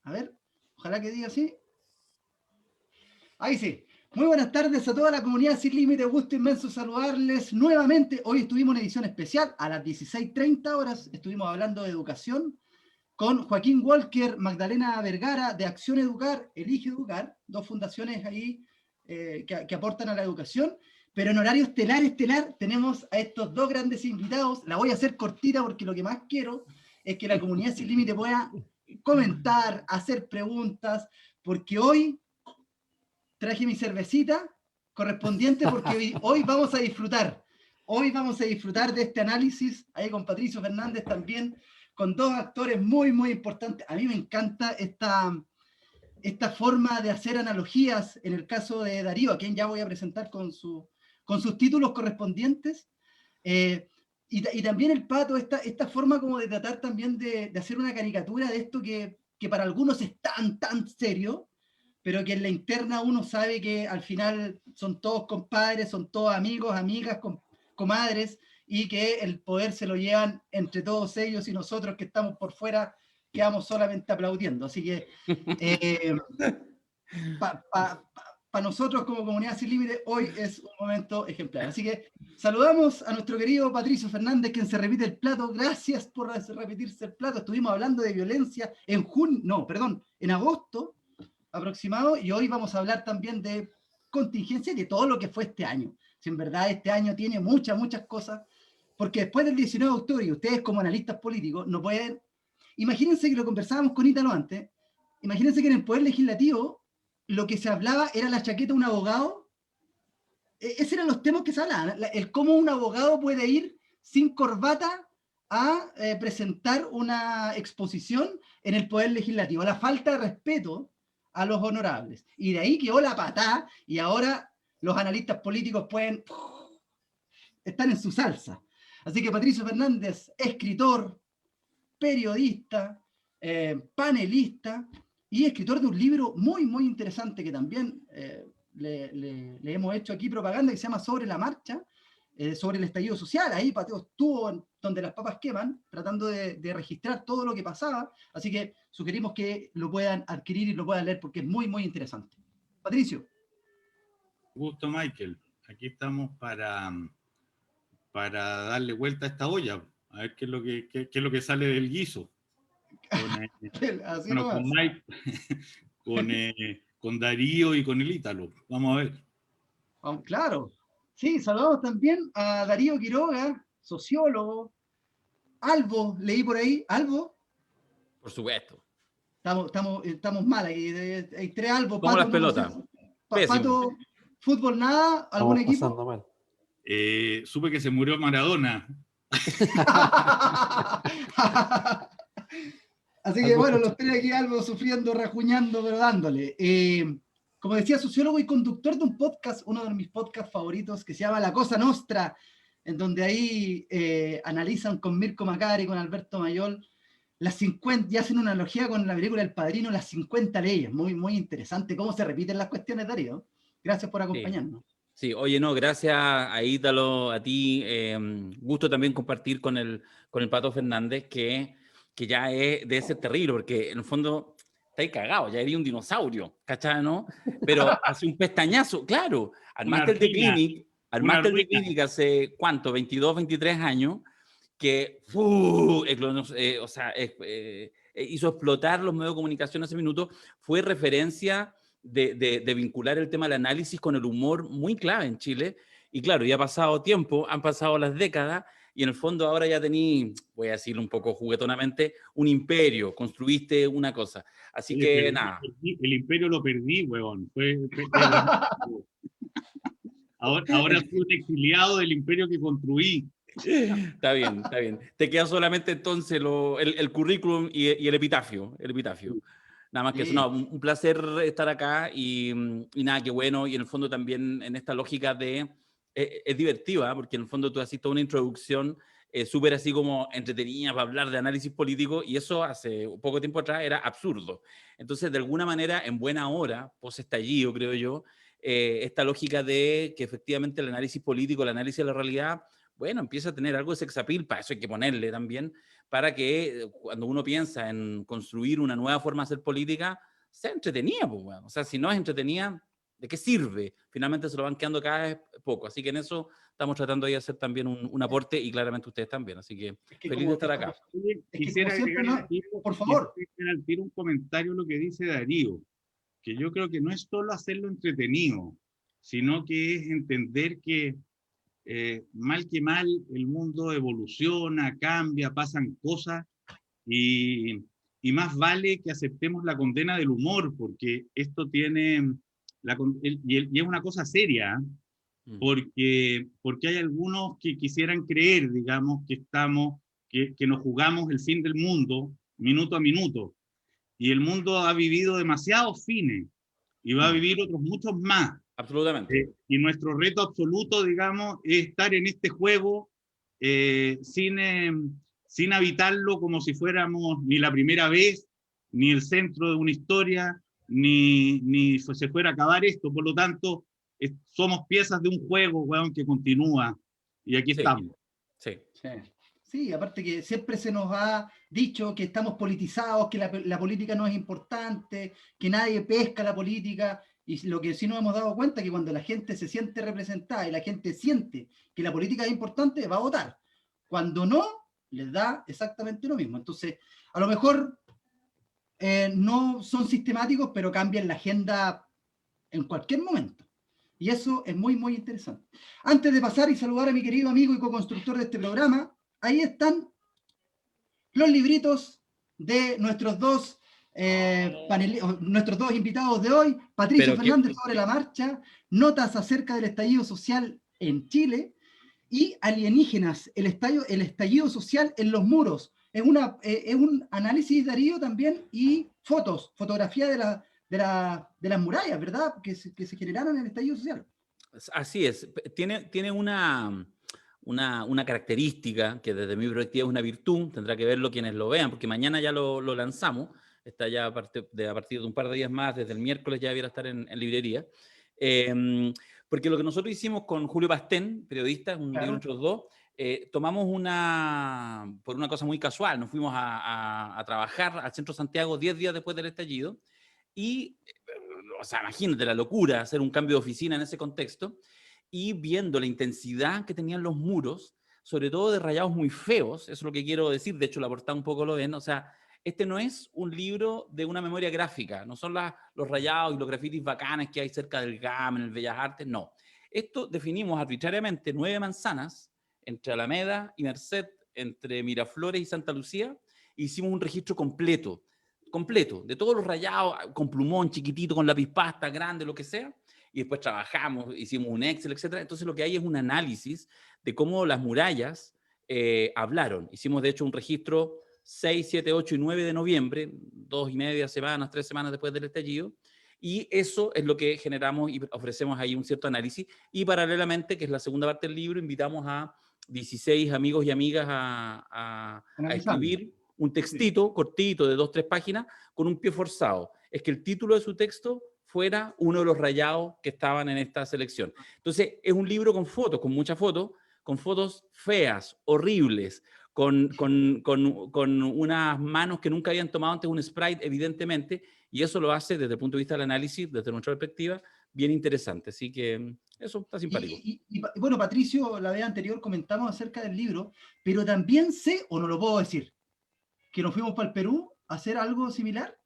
A ver, ojalá que diga así. Ahí sí. Muy buenas tardes a toda la comunidad Sin Límite. Gusto inmenso saludarles nuevamente. Hoy estuvimos en edición especial a las 16:30 horas. Estuvimos hablando de educación con Joaquín Walker, Magdalena Vergara de Acción Educar, Elige Educar, dos fundaciones ahí que aportan a la educación. Pero en horario estelar tenemos a estos dos grandes invitados. La voy a hacer cortita porque lo que más quiero es que la comunidad Sin Límite pueda comentar, hacer preguntas, porque hoy traje mi cervecita correspondiente porque hoy vamos a disfrutar. Hoy vamos a disfrutar de este análisis, ahí con Patricio Fernández también, con dos actores muy, muy importantes. A mí me encanta esta forma de hacer analogías en el caso de Darío, a quien ya voy a presentar con sus títulos correspondientes. Y también el Pato, esta forma como de tratar también de hacer una caricatura de esto que para algunos es tan serio, pero que en la interna uno sabe que al final son todos compadres, son todos amigos, amigas, comadres, y que el poder se lo llevan entre todos ellos y nosotros que estamos por fuera quedamos solamente aplaudiendo. Así que para nosotros como Comunidad Sin Límite hoy es un momento ejemplar. Así que saludamos a nuestro querido Patricio Fernández, quien se repite el plato. Gracias por repetirse el plato. Estuvimos hablando de violencia en agosto aproximado, y hoy vamos a hablar también de contingencia y de todo lo que fue este año. Si en verdad este año tiene muchas cosas, porque después del 19 de octubre, y ustedes como analistas políticos no pueden, imagínense que lo conversábamos con Ítalo antes, imagínense que en el Poder Legislativo lo que se hablaba era la chaqueta de un abogado. Esos eran los temas que se hablaban, el cómo un abogado puede ir sin corbata a presentar una exposición en el Poder Legislativo, la falta de respeto a los honorables. Y de ahí quedó la patada, y ahora los analistas políticos están en su salsa. Así que Patricio Fernández, escritor, periodista, panelista y escritor de un libro muy interesante que también le hemos hecho aquí propaganda, que se llama Sobre la Marcha, sobre el estallido social. Ahí Pateo estuvo donde las papas queman, tratando de registrar todo lo que pasaba, así que sugerimos que lo puedan adquirir y lo puedan leer porque es muy interesante. Patricio. Gusto, Michael. Aquí estamos para darle vuelta a esta olla, a ver qué es lo que sale del guiso. Así Bueno, con Mike, con Darío y con el Ítalo. Vamos a ver. Claro. Sí, saludamos también a Darío Quiroga, sociólogo. Albo, leí por ahí. ¿Albo? Por supuesto. Estamos mal aquí. Hay tres Albos. Como Pato, las pelotas. No sé. Pato, fútbol nada. ¿Algún equipo? Mal. Supe que se murió Maradona. Así que bueno, los tres aquí Albo sufriendo, rajuñando, pero dándole. Como decía, sociólogo y conductor de un podcast, uno de mis podcasts favoritos, que se llama La Cosa Nostra, en donde ahí analizan con Mirko Macari, con Alberto Mayol, las 50, y hacen una analogía con la película El Padrino, las 50 leyes. Muy interesante cómo se repiten las cuestiones, Darío. Gracias por acompañarnos. Sí, oye, no, gracias a Ítalo, a ti. Gusto también compartir con el Pato Fernández, que ya es de ese terrible, porque en el fondo está ahí cagado, ya eres un dinosaurio, ¿cachai, no? Pero hace un pestañazo, claro. Armaste el The Clinic hace, ¿cuánto? 22, 23 años, que hizo explotar los medios de comunicación ese minuto. Fue referencia de vincular el tema del análisis con el humor muy clave en Chile. Y claro, ya ha pasado tiempo, han pasado las décadas, y en el fondo ahora ya tení, voy a decirlo un poco juguetonamente, un imperio, construiste una cosa. Así que nada. El imperio lo perdí, huevón. Ahora soy un exiliado del imperio que construí. Está bien. Te queda solamente entonces el currículum y el epitafio. Nada más que eso. No, un placer estar acá y nada, qué bueno. Y en el fondo también en esta lógica es divertida, porque en el fondo tú haces toda una introducción súper así como entretenida para hablar de análisis político, y eso hace poco tiempo atrás era absurdo. Entonces, de alguna manera, en buena hora, post-estallido, creo yo, esta lógica de que efectivamente el análisis político, el análisis de la realidad, bueno, empieza a tener algo de sex appeal, para eso hay que ponerle también, para que cuando uno piensa en construir una nueva forma de hacer política, sea entretenida, pues, bueno. O sea, si no es entretenida, ¿de qué sirve? Finalmente se lo van quedando cada vez poco. Así que en eso estamos tratando de hacer también un aporte, y claramente ustedes también. Así que Es que feliz de estar acá. Oye, es que quisiera como siempre, agregar no, al tiro, por favor. un comentario a lo que dice Darío, que yo creo que no es solo hacerlo entretenido, sino que es entender que mal que mal el mundo evoluciona, cambia, pasan cosas, y, y más vale que aceptemos la condena del humor, porque esto tiene, y es una cosa seria, ¿eh? Porque hay algunos que quisieran creer, digamos, que nos jugamos el fin del mundo minuto a minuto, y el mundo ha vivido demasiados fines, y va a vivir otros muchos más. Absolutamente. Y nuestro reto absoluto, digamos, es estar en este juego sin habitarlo como si fuéramos ni la primera vez, ni el centro de una historia, ni se fuera a acabar esto. Por lo tanto, somos piezas de un juego, weón, que continúa. Y aquí Sí, estamos. sí. Sí, aparte que siempre se nos ha dicho que estamos politizados, que la política no es importante, que nadie pesca la política, y lo que sí nos hemos dado cuenta es que cuando la gente se siente representada y la gente siente que la política es importante, va a votar. Cuando no, les da exactamente lo mismo. Entonces, a lo mejor no son sistemáticos, pero cambian la agenda en cualquier momento. Y eso es muy, muy interesante. Antes de pasar y saludar a mi querido amigo y co-constructor de este programa, ahí están los libritos de nuestros dos invitados de hoy, Patricio Fernández sobre la marcha, notas acerca del estallido social en Chile, y Alienígenas, el estallido social en los muros. Es un análisis, Darío, también, y fotografía de las murallas, ¿verdad? Que se generaron en el estallido social. Así es. Tiene una característica que desde mi perspectiva es una virtud, tendrá que verlo quienes lo vean, porque mañana ya lo lanzamos, está ya a partir de un par de días más, desde el miércoles ya debiera estar en librería. Porque lo que nosotros hicimos con Julio Pastén, periodista, un día nosotros dos, tomamos por una cosa muy casual, nos fuimos a trabajar al centro de Santiago 10 días después del estallido, y, o sea, imagínate la locura, hacer un cambio de oficina en ese contexto, y viendo la intensidad que tenían los muros, sobre todo de rayados muy feos, eso es lo que quiero decir, de hecho la portada un poco lo ven, o sea, este no es un libro de una memoria gráfica, no son los rayados y los grafitis bacanes que hay cerca del GAM, en el Bellas Artes, no. Esto definimos arbitrariamente 9 manzanas entre Alameda y Merced, entre Miraflores y Santa Lucía, e hicimos un registro completo, de todos los rayados, con plumón chiquitito, con lápiz pasta grande, lo que sea, y después trabajamos, hicimos un Excel, etc. Entonces lo que hay es un análisis de cómo las murallas hablaron. Hicimos de hecho un registro 6, 7, 8 y 9 de noviembre, 2,5 semanas, 3 semanas después del estallido, y eso es lo que generamos y ofrecemos ahí un cierto análisis. Y paralelamente, que es la segunda parte del libro, invitamos a 16 amigos y amigas a escribir un textito cortito de 2, 3 páginas con un pie forzado. Es que el título de su texto fuera uno de los rayados que estaban en esta selección. Entonces, es un libro con fotos, con muchas fotos, con fotos feas, horribles, con unas manos que nunca habían tomado antes un sprite, evidentemente, y eso lo hace desde el punto de vista del análisis, desde nuestra perspectiva, bien interesante. Así que eso está simpático. Y bueno, Patricio, la vez anterior comentamos acerca del libro, pero también sé, o no lo puedo decir, que nos fuimos para el Perú a hacer algo similar.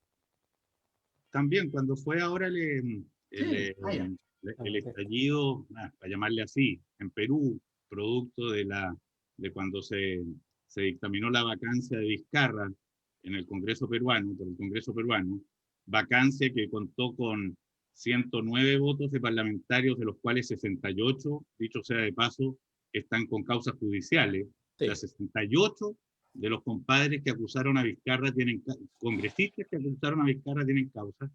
También cuando fue ahora el estallido, para llamarle así, en Perú, producto de cuando se dictaminó la vacancia de Vizcarra en el Congreso peruano, por el Congreso peruano, vacancia que contó con 109 votos de parlamentarios, de los cuales 68, dicho sea de paso, están con causas judiciales. Sí. O sea, 68 de los compadres que acusaron a Vizcarra congresistas que acusaron a Vizcarra tienen causa.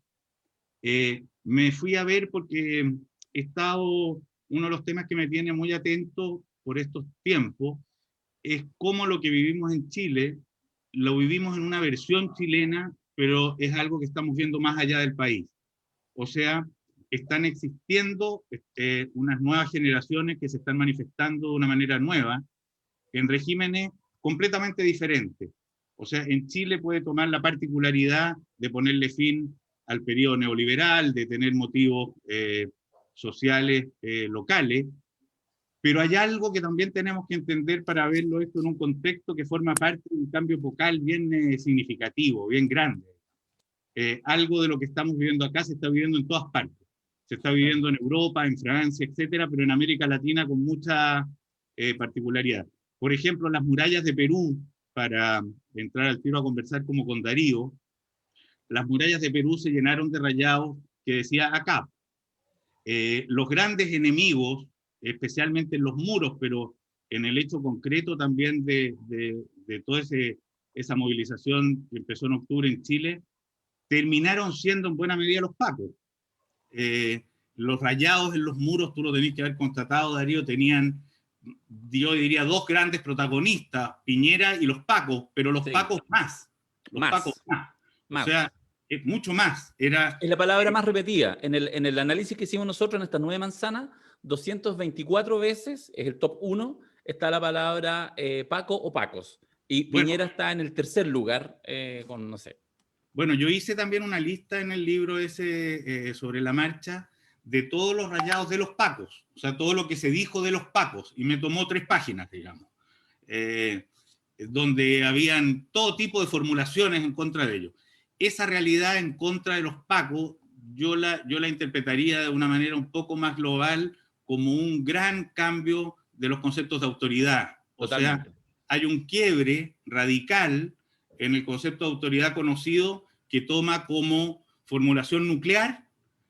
Me fui a ver porque he estado, uno de los temas que me tiene muy atento por estos tiempos, es cómo lo que vivimos en Chile, lo vivimos en una versión chilena, pero es algo que estamos viendo más allá del país. O sea, están existiendo unas nuevas generaciones que se están manifestando de una manera nueva, en regímenes completamente diferentes. O sea, en Chile puede tomar la particularidad de ponerle fin al periodo neoliberal, de tener motivos sociales locales, pero hay algo que también tenemos que entender para verlo esto en un contexto que forma parte de un cambio epocal bien significativo, bien grande. Algo de lo que estamos viviendo acá se está viviendo en todas partes. Se está viviendo en Europa, en Francia, etcétera, pero en América Latina con mucha particularidad. Por ejemplo, las murallas de Perú, para entrar al tiro a conversar como con Darío, las murallas de Perú se llenaron de rayados que decía acá. Los grandes enemigos, especialmente en los muros, pero en el hecho concreto también de toda esa movilización que empezó en octubre en Chile, terminaron siendo en buena medida los pacos. Los rayados en los muros, tú lo tenés que haber constatado, Darío, tenían, yo diría, dos grandes protagonistas, Piñera y los pacos, pero los pacos más. Los pacos más. O sea, es mucho más. Es la palabra más repetida. En el análisis que hicimos nosotros en estas 9 manzanas, 224 veces, es el top 1, está la palabra Paco o Pacos. Y Piñera está en el tercer lugar con, no sé. Bueno, yo hice también una lista en el libro ese sobre la marcha de todos los rayados de los pacos, o sea, todo lo que se dijo de los pacos, y me tomó 3 páginas, digamos, donde habían todo tipo de formulaciones en contra de ellos. Esa realidad en contra de los pacos, yo la interpretaría de una manera un poco más global como un gran cambio de los conceptos de autoridad. Totalmente. O sea, hay un quiebre radical en el concepto de autoridad conocido que toma como formulación nuclear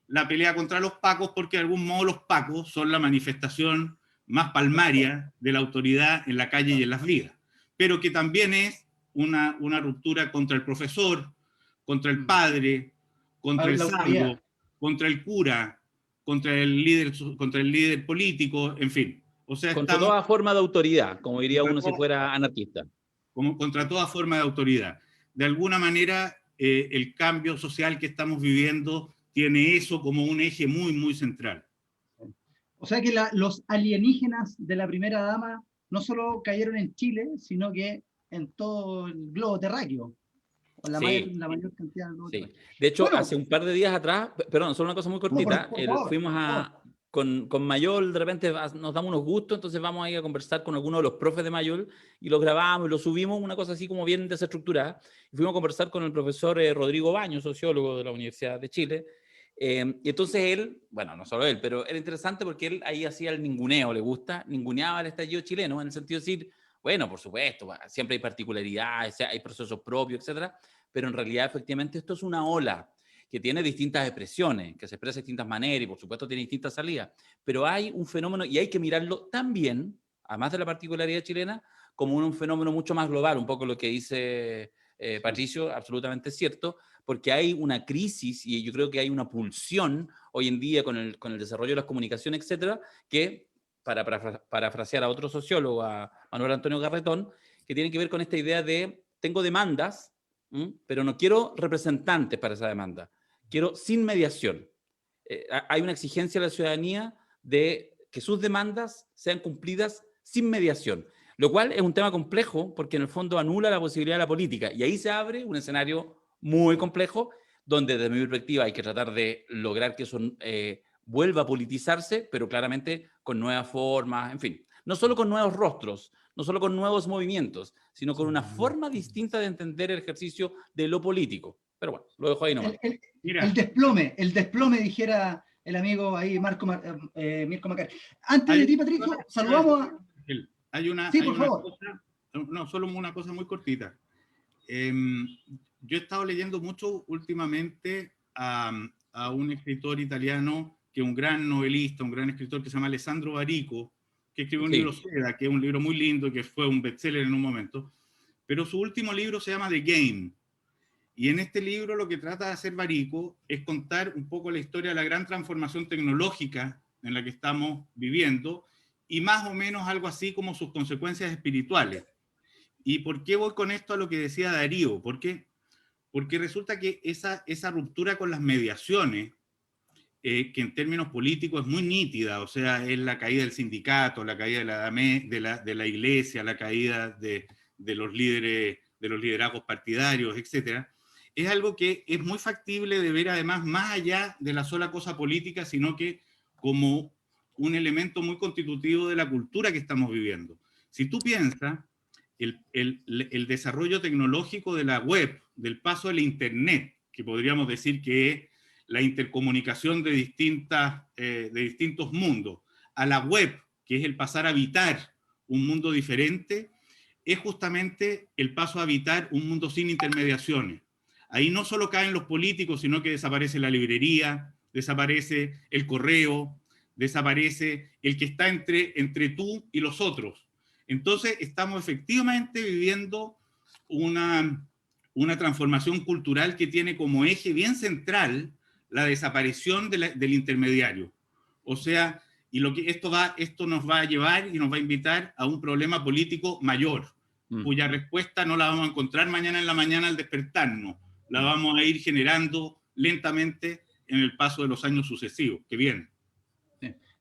la pelea contra los pacos, porque de algún modo los pacos son la manifestación más palmaria de la autoridad en la calle y en las vidas, pero que también es una ruptura contra el profesor, contra el padre, contra el sabio, contra el cura, contra el líder político, en fin. O sea, contra toda forma de autoridad, como diría uno si fuera anarquista. Como contra toda forma de autoridad. De alguna manera, el cambio social que estamos viviendo tiene eso como un eje muy, muy central. O sea que los alienígenas de la primera dama no solo cayeron en Chile, sino que en todo el globo terráqueo. La mayor cantidad del globo terráqueo. De hecho, hace un par de días atrás, perdón, solo una cosa muy cortita, por favor, fuimos con Mayol, de repente nos damos unos gustos, entonces vamos a ir a conversar con algunos de los profes de Mayol y los grabamos y los subimos, una cosa así como bien desestructurada. Y fuimos a conversar con el profesor Rodrigo Baños, sociólogo de la Universidad de Chile. Y entonces él, bueno, no solo él, pero era interesante porque él ahí hacía el ninguneo, le gusta, ninguneaba el estallido chileno, en el sentido de decir, bueno, por supuesto, siempre hay particularidades, hay procesos propios, etcétera, pero en realidad efectivamente esto es una ola que tiene distintas expresiones, que se expresa de distintas maneras y por supuesto tiene distintas salidas, pero hay un fenómeno y hay que mirarlo también, además de la particularidad chilena, como un fenómeno mucho más global, un poco lo que dice Patricio, absolutamente cierto, porque hay una crisis y yo creo que hay una pulsión hoy en día con el desarrollo de las comunicaciones, etcétera, que, para parafrasear a otro sociólogo, a Manuel Antonio Garretón, que tiene que ver con esta idea de tengo demandas, pero no quiero representantes para esa demanda, quiero sin mediación. Hay una exigencia de la ciudadanía de que sus demandas sean cumplidas sin mediación, lo cual es un tema complejo porque en el fondo anula la posibilidad de la política y ahí se abre un escenario muy complejo donde desde mi perspectiva hay que tratar de lograr que eso vuelva a politizarse, pero claramente con nuevas formas, en fin, no solo con nuevos rostros, no solo con nuevos movimientos, sino con una forma distinta de entender el ejercicio de lo político. Pero bueno, lo dejo ahí nomás. El desplome, dijera el amigo ahí, Mirko Macari. Antes de ti, Patricio, saludamos a... Por favor. Solo una cosa muy cortita. Yo he estado leyendo mucho últimamente a un escritor italiano que es un gran novelista, un gran escritor que se llama Alessandro Barico, que escribió un libro Seda, que es un libro muy lindo, que fue un bestseller en un momento, pero su último libro se llama The Game. Y en este libro lo que trata de hacer Barico es contar un poco la historia de la gran transformación tecnológica en la que estamos viviendo y más o menos algo así como sus consecuencias espirituales. ¿Y por qué voy con esto a lo que decía Darío? ¿Por qué? Porque resulta que esa ruptura con las mediaciones, que en términos políticos es muy nítida, o sea, es la caída del sindicato, la caída de la iglesia, la caída de los líderes de los liderazgos partidarios, etcétera, es algo que es muy factible de ver además más allá de la sola cosa política, sino que como un elemento muy constitutivo de la cultura que estamos viviendo. Si tú piensas, el desarrollo tecnológico de la web, del paso al Internet, que podríamos decir que es la intercomunicación de distintos mundos, a la web, que es el pasar a habitar un mundo diferente, es justamente el paso a habitar un mundo sin intermediaciones. Ahí no solo caen los políticos, sino que desaparece la librería, desaparece el correo, desaparece el que está entre tú y los otros. Entonces estamos efectivamente viviendo una transformación cultural que tiene como eje bien central la desaparición del intermediario. O sea, y esto nos va a llevar y nos va a invitar a un problema político mayor, cuya respuesta no la vamos a encontrar mañana en la mañana al despertarnos, la vamos a ir generando lentamente en el paso de los años sucesivos que vienen.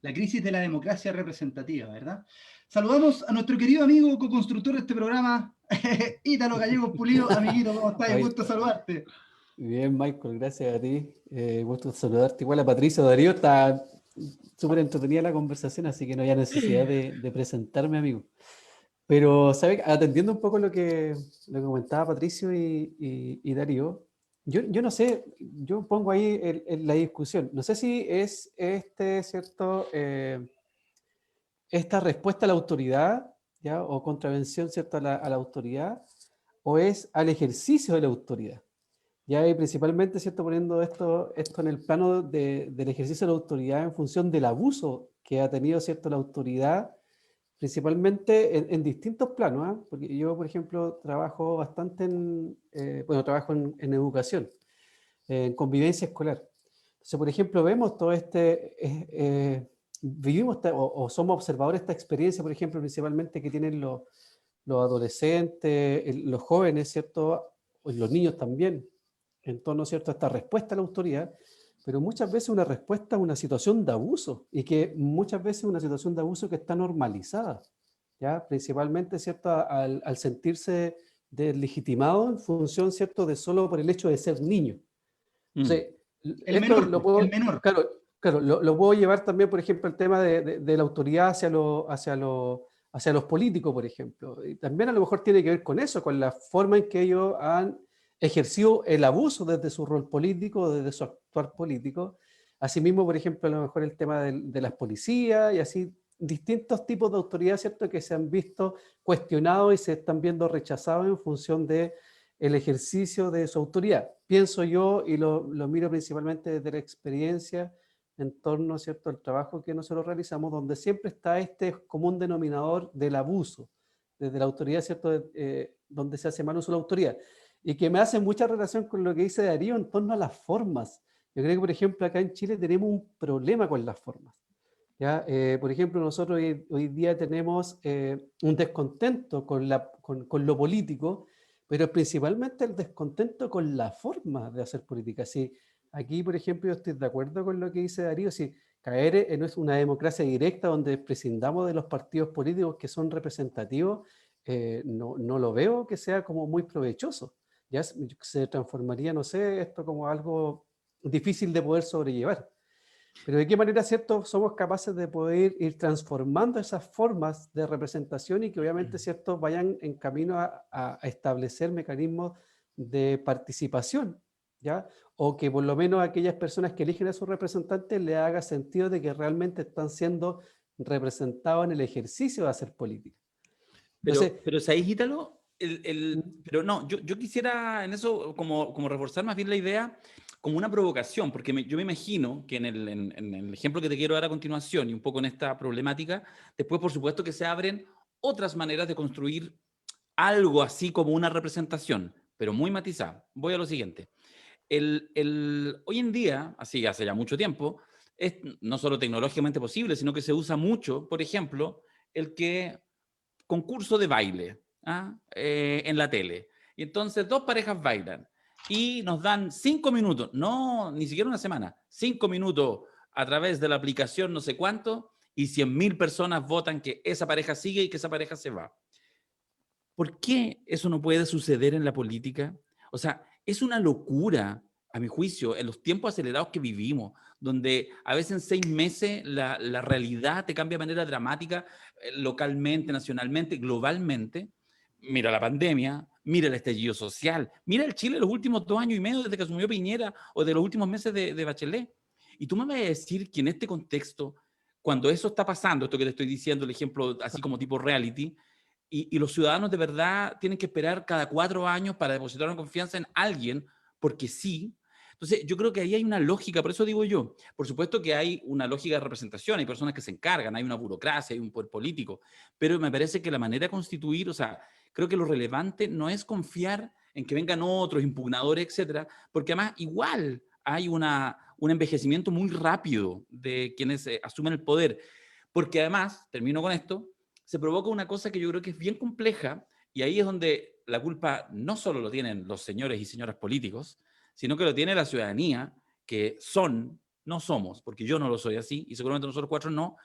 La crisis de la democracia representativa, ¿verdad? Saludamos a nuestro querido amigo co-constructor de este programa, Ítalo Gallegos Pulido. Amiguito, ¿cómo estás? Un gusto saludarte. Bien, Michael, gracias a ti. Gusto saludarte. Igual a Patricio Darío, está súper entretenida la conversación, así que no había necesidad de presentarme, amigo. Pero, ¿sabes? Atendiendo un poco lo que comentaba Patricio y Darío, yo no sé, yo pongo ahí la discusión. No sé si es ¿cierto? Esta respuesta a la autoridad, ¿ya? O contravención, ¿cierto? A la autoridad, o es al ejercicio de la autoridad. Ya, y principalmente, ¿cierto? Poniendo esto en el plano del ejercicio de la autoridad en función del abuso que ha tenido, ¿cierto? La autoridad, principalmente en distintos planos, ¿eh? Porque yo, por ejemplo, trabajo bastante trabajo en educación, en convivencia escolar. Entonces, por ejemplo, vemos todo vivimos o somos observadores de esta experiencia, por ejemplo, principalmente que tienen los adolescentes, los jóvenes, ¿cierto? O los niños también, en torno, ¿cierto?, a esta respuesta a la autoridad, pero muchas veces una respuesta a una situación de abuso, y que muchas veces una situación de abuso que está normalizada, ¿ya? Principalmente, ¿cierto?, al sentirse deslegitimado en función, ¿cierto?, de solo por el hecho de ser niño. Entonces, el menor. Claro, lo puedo llevar también, por ejemplo, el tema de la autoridad hacia los políticos, por ejemplo. Y también a lo mejor tiene que ver con eso, con la forma en que ellos han ejercido el abuso desde su rol político, desde su actuar político. Asimismo, por ejemplo, a lo mejor el tema de las policías y así distintos tipos de autoridad, ¿cierto?, que se han visto cuestionados y se están viendo rechazados en función de el ejercicio de su autoridad. Pienso yo, y lo miro principalmente desde la experiencia en torno, ¿cierto?, al trabajo que nosotros realizamos, donde siempre está este común denominador del abuso, desde la autoridad, ¿cierto?, donde se hace mal uso de la autoridad. Y que me hace mucha relación con lo que dice Darío en torno a las formas. Yo creo que, por ejemplo, acá en Chile tenemos un problema con las formas, ¿ya? Por ejemplo, nosotros hoy día tenemos un descontento con lo político, pero principalmente el descontento con la forma de hacer política. Si aquí, por ejemplo, yo estoy de acuerdo con lo que dice Darío, si caer en una democracia directa donde prescindamos de los partidos políticos que son representativos, no lo veo que sea como muy provechoso. Ya se transformaría, no sé, esto como algo difícil de poder sobrellevar. Pero de qué manera, ¿cierto?, somos capaces de poder ir transformando esas formas de representación y que obviamente, ¿cierto?, vayan en camino a establecer mecanismos de participación, ¿ya? O que por lo menos aquellas personas que eligen a sus representantes le haga sentido de que realmente están siendo representados en el ejercicio de hacer política. Pero ¿sabéis, Ítalo? Pero no, yo quisiera en eso como reforzar más bien la idea como una provocación, porque yo me imagino que en el ejemplo que te quiero dar a continuación y un poco en esta problemática, después por supuesto que se abren otras maneras de construir algo así como una representación, pero muy matizada. Voy a lo siguiente. Hoy en día, así hace ya mucho tiempo, es no solo tecnológicamente posible, sino que se usa mucho, por ejemplo, concurso de baile en la tele. Y entonces 2 parejas bailan y nos dan 5 minutos, no, ni siquiera una semana, 5 minutos a través de la aplicación no sé cuánto, y 100.000 personas votan que esa pareja sigue y que esa pareja se va. ¿Por qué eso no puede suceder en la política? O sea, es una locura, a mi juicio, en los tiempos acelerados que vivimos, donde a veces en 6 meses la realidad te cambia de manera dramática, localmente, nacionalmente, globalmente. Mira la pandemia, mira el estallido social, mira el Chile de los últimos 2 años y medio desde que asumió Piñera o de los últimos meses de Bachelet. Y tú me vas a decir que en este contexto, cuando eso está pasando, esto que te estoy diciendo, el ejemplo así como tipo reality, y los ciudadanos de verdad tienen que esperar cada 4 años para depositar una confianza en alguien, porque sí. Entonces, yo creo que ahí hay una lógica, por eso digo yo, por supuesto que hay una lógica de representación, hay personas que se encargan, hay una burocracia, hay un poder político, pero me parece que la manera de constituir, o sea, creo que lo relevante no es confiar en que vengan otros impugnadores, etcétera, porque además igual hay un envejecimiento muy rápido de quienes asumen el poder, porque además, termino con esto, se provoca una cosa que yo creo que es bien compleja, y ahí es donde la culpa no solo lo tienen los señores y señoras políticos, sino que lo tiene la ciudadanía, que son, no somos, porque yo no lo soy así, y seguramente nosotros 4 no,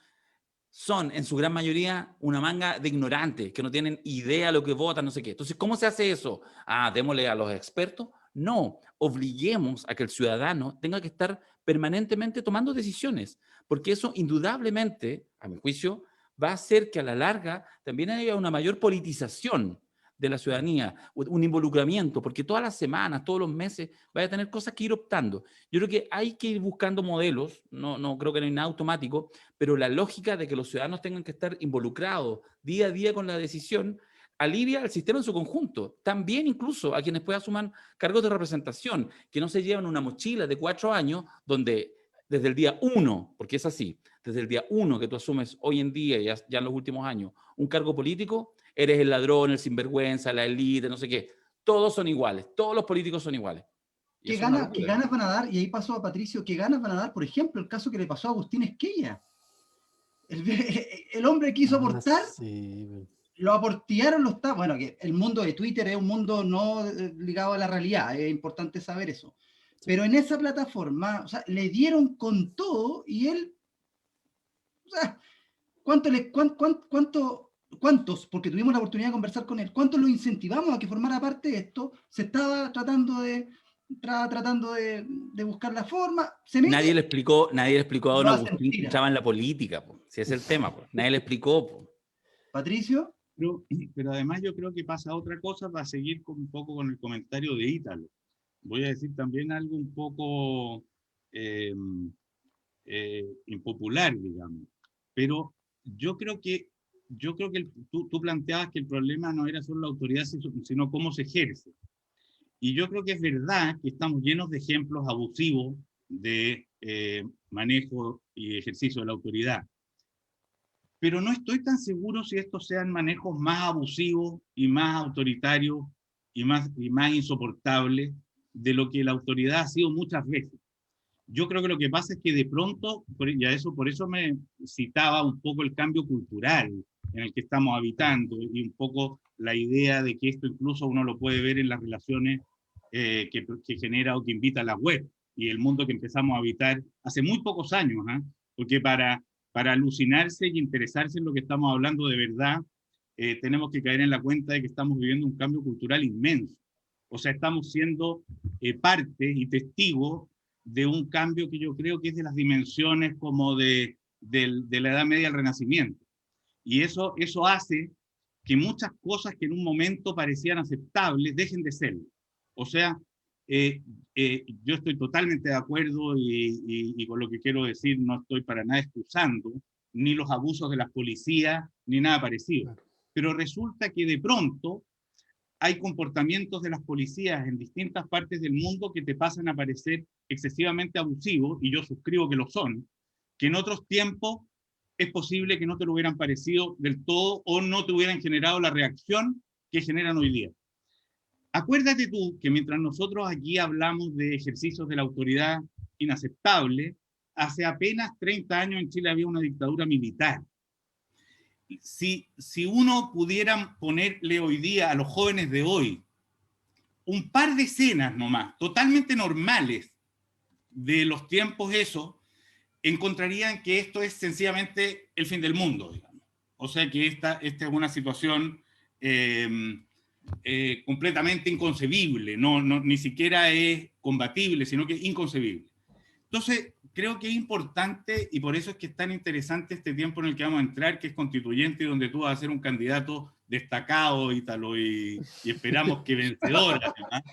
son en su gran mayoría una manga de ignorantes, que no tienen idea de lo que votan, no sé qué. Entonces, ¿cómo se hace eso? Ah, démosle a los expertos. No, obliguemos a que el ciudadano tenga que estar permanentemente tomando decisiones, porque eso indudablemente, a mi juicio, va a hacer que a la larga también haya una mayor politización de la ciudadanía, un involucramiento, porque todas las semanas, todos los meses, vaya a tener cosas que ir optando. Yo creo que hay que ir buscando modelos, no creo que no hay nada automático, pero la lógica de que los ciudadanos tengan que estar involucrados día a día con la decisión alivia al sistema en su conjunto, también incluso a quienes puedan asumir cargos de representación, que no se llevan una mochila de 4 años donde desde el día 1, porque es así, desde el día 1 que tú asumes hoy en día, ya en los últimos años, un cargo político, eres el ladrón, el sinvergüenza, la élite, no sé qué. Todos son iguales, todos los políticos son iguales. Y ¿Qué, eso es una qué locura. ganas van a dar? Y ahí pasó a Patricio, ¿qué ganas van a dar? Por ejemplo, el caso que le pasó a Agustín Esquella. El, el hombre quiso aportar, Sí. lo aportillaron, lo está. Bueno, que el mundo de Twitter es un mundo no ligado a la realidad, es importante saber eso. Pero en esa plataforma, o sea, le dieron con todo y él, o sea, ¿cuántos, porque tuvimos la oportunidad de conversar con él, cuántos lo incentivamos a que formara parte de esto? Se estaba tratando de buscar la forma, se Nadie le mete, explicó a don lo hacen Agustín que tira. entraba en la política, po. Si es el tema, po. Nadie le explicó, po. Patricio, Pero además yo creo que pasa otra cosa para seguir un poco con el comentario de Ítalo. Voy a decir también algo un poco eh, impopular, digamos. Pero yo creo que tú planteabas que el problema no era solo la autoridad, sino cómo se ejerce. Y yo creo que es verdad que estamos llenos de ejemplos abusivos de manejo y ejercicio de la autoridad. Pero no estoy tan seguro si estos sean manejos más abusivos y más autoritarios y más insoportables de lo que la autoridad ha sido muchas veces. Yo creo que lo que pasa es que de pronto, por eso me citaba un poco el cambio cultural en el que estamos habitando y un poco la idea de que esto incluso uno lo puede ver en las relaciones que genera o que invita a la web y el mundo que empezamos a habitar hace muy pocos años, ¿eh? Porque para alucinarse y interesarse en lo que estamos hablando de verdad, tenemos que caer en la cuenta de que estamos viviendo un cambio cultural inmenso. O sea, estamos siendo parte y testigos de un cambio que yo creo que es de las dimensiones como de la Edad Media al Renacimiento. Y eso hace que muchas cosas que en un momento parecían aceptables dejen de serlo. O sea, yo estoy totalmente de acuerdo y con lo que quiero decir no estoy para nada excusando ni los abusos de las policías ni nada parecido. Pero resulta que de pronto hay comportamientos de las policías en distintas partes del mundo que te pasan a parecer excesivamente abusivos, y yo suscribo que lo son, que en otros tiempos es posible que no te lo hubieran parecido del todo o no te hubieran generado la reacción que generan hoy día. Acuérdate tú que mientras nosotros aquí hablamos de ejercicios de la autoridad inaceptable, hace apenas 30 años en Chile había una dictadura militar. Si uno pudiera ponerle hoy día a los jóvenes de hoy un par de escenas nomás, totalmente normales de los tiempos esos, encontrarían que esto es sencillamente el fin del mundo, digamos. O sea que esta es una situación completamente inconcebible, ni siquiera es combatible, sino que es inconcebible. Entonces, creo que es importante, y por eso es que es tan interesante este tiempo en el que vamos a entrar, que es constituyente, y donde tú vas a ser un candidato destacado, Ítalo, y esperamos que vencedor, además.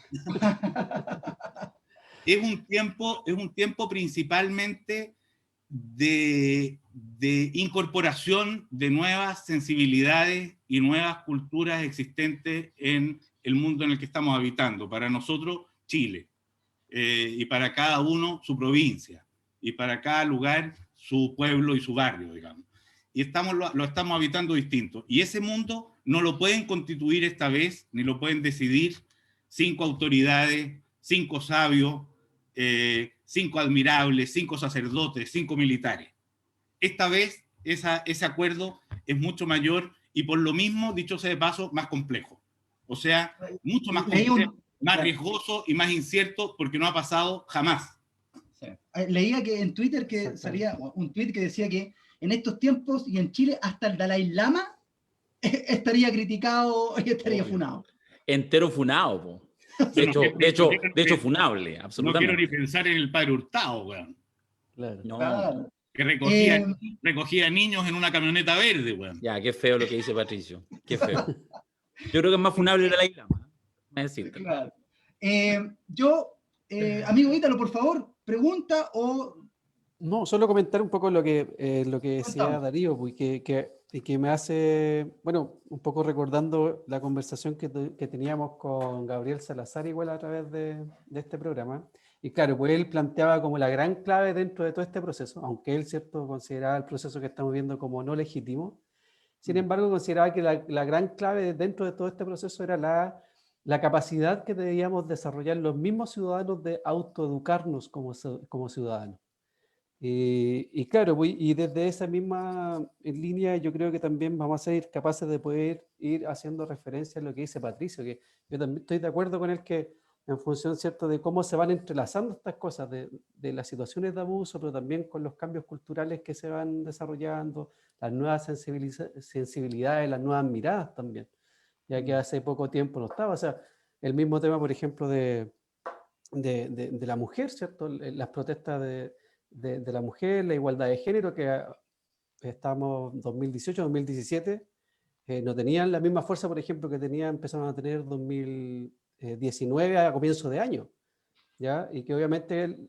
Es un tiempo principalmente de incorporación de nuevas sensibilidades y nuevas culturas existentes en el mundo en el que estamos habitando. Para nosotros, Chile. Y para cada uno, su provincia. Y para cada lugar, su pueblo y su barrio, digamos. Y lo estamos habitando distinto. Y ese mundo no lo pueden constituir esta vez, ni lo pueden decidir 5 autoridades, 5 sabios, 5 admirables, 5 sacerdotes, 5 militares. Esta vez ese acuerdo es mucho mayor y por lo mismo, dicho sea de paso, más complejo. O sea, mucho más complejo, más riesgoso y más incierto porque no ha pasado jamás. Sí. Leía que en Twitter que salía un tweet que decía que en estos tiempos y en Chile hasta el Dalai Lama estaría criticado y estaría funado. Entero funado, po. De hecho, funable, absolutamente. No quiero ni pensar en el padre Hurtado, weón. Claro. No. Claro. Que recogía niños en una camioneta verde, weón. Ya, qué feo lo que dice Patricio. Qué feo. Yo creo que es más funable de la isla. Claro. Amigo Ítalo, por favor, pregunta o... No, solo comentar un poco lo que decía Darío, pues, y que me hace, bueno, un poco recordando la conversación que teníamos con Gabriel Salazar igual a través de este programa. Y claro, pues él planteaba como la gran clave dentro de todo este proceso, aunque él, cierto, consideraba el proceso que estamos viendo como no legítimo. Sin embargo, consideraba que la gran clave dentro de todo este proceso era la capacidad que debíamos desarrollar los mismos ciudadanos de autoeducarnos como ciudadanos. Y claro, y desde esa misma línea yo creo que también vamos a ser capaces de poder ir haciendo referencia a lo que dice Patricio, que yo también estoy de acuerdo con él que en función, ¿cierto?, de cómo se van entrelazando estas cosas, de las situaciones de abuso, pero también con los cambios culturales que se van desarrollando, las nuevas sensibilidades, las nuevas miradas también, ya que hace poco tiempo no estaba. O sea, el mismo tema, por ejemplo, de la mujer, ¿cierto? Las protestas de la mujer, la igualdad de género, que estamos 2018, 2017, no tenían la misma fuerza, por ejemplo, que empezaron a tener 2019 a comienzo de año, ¿ya? Y que obviamente,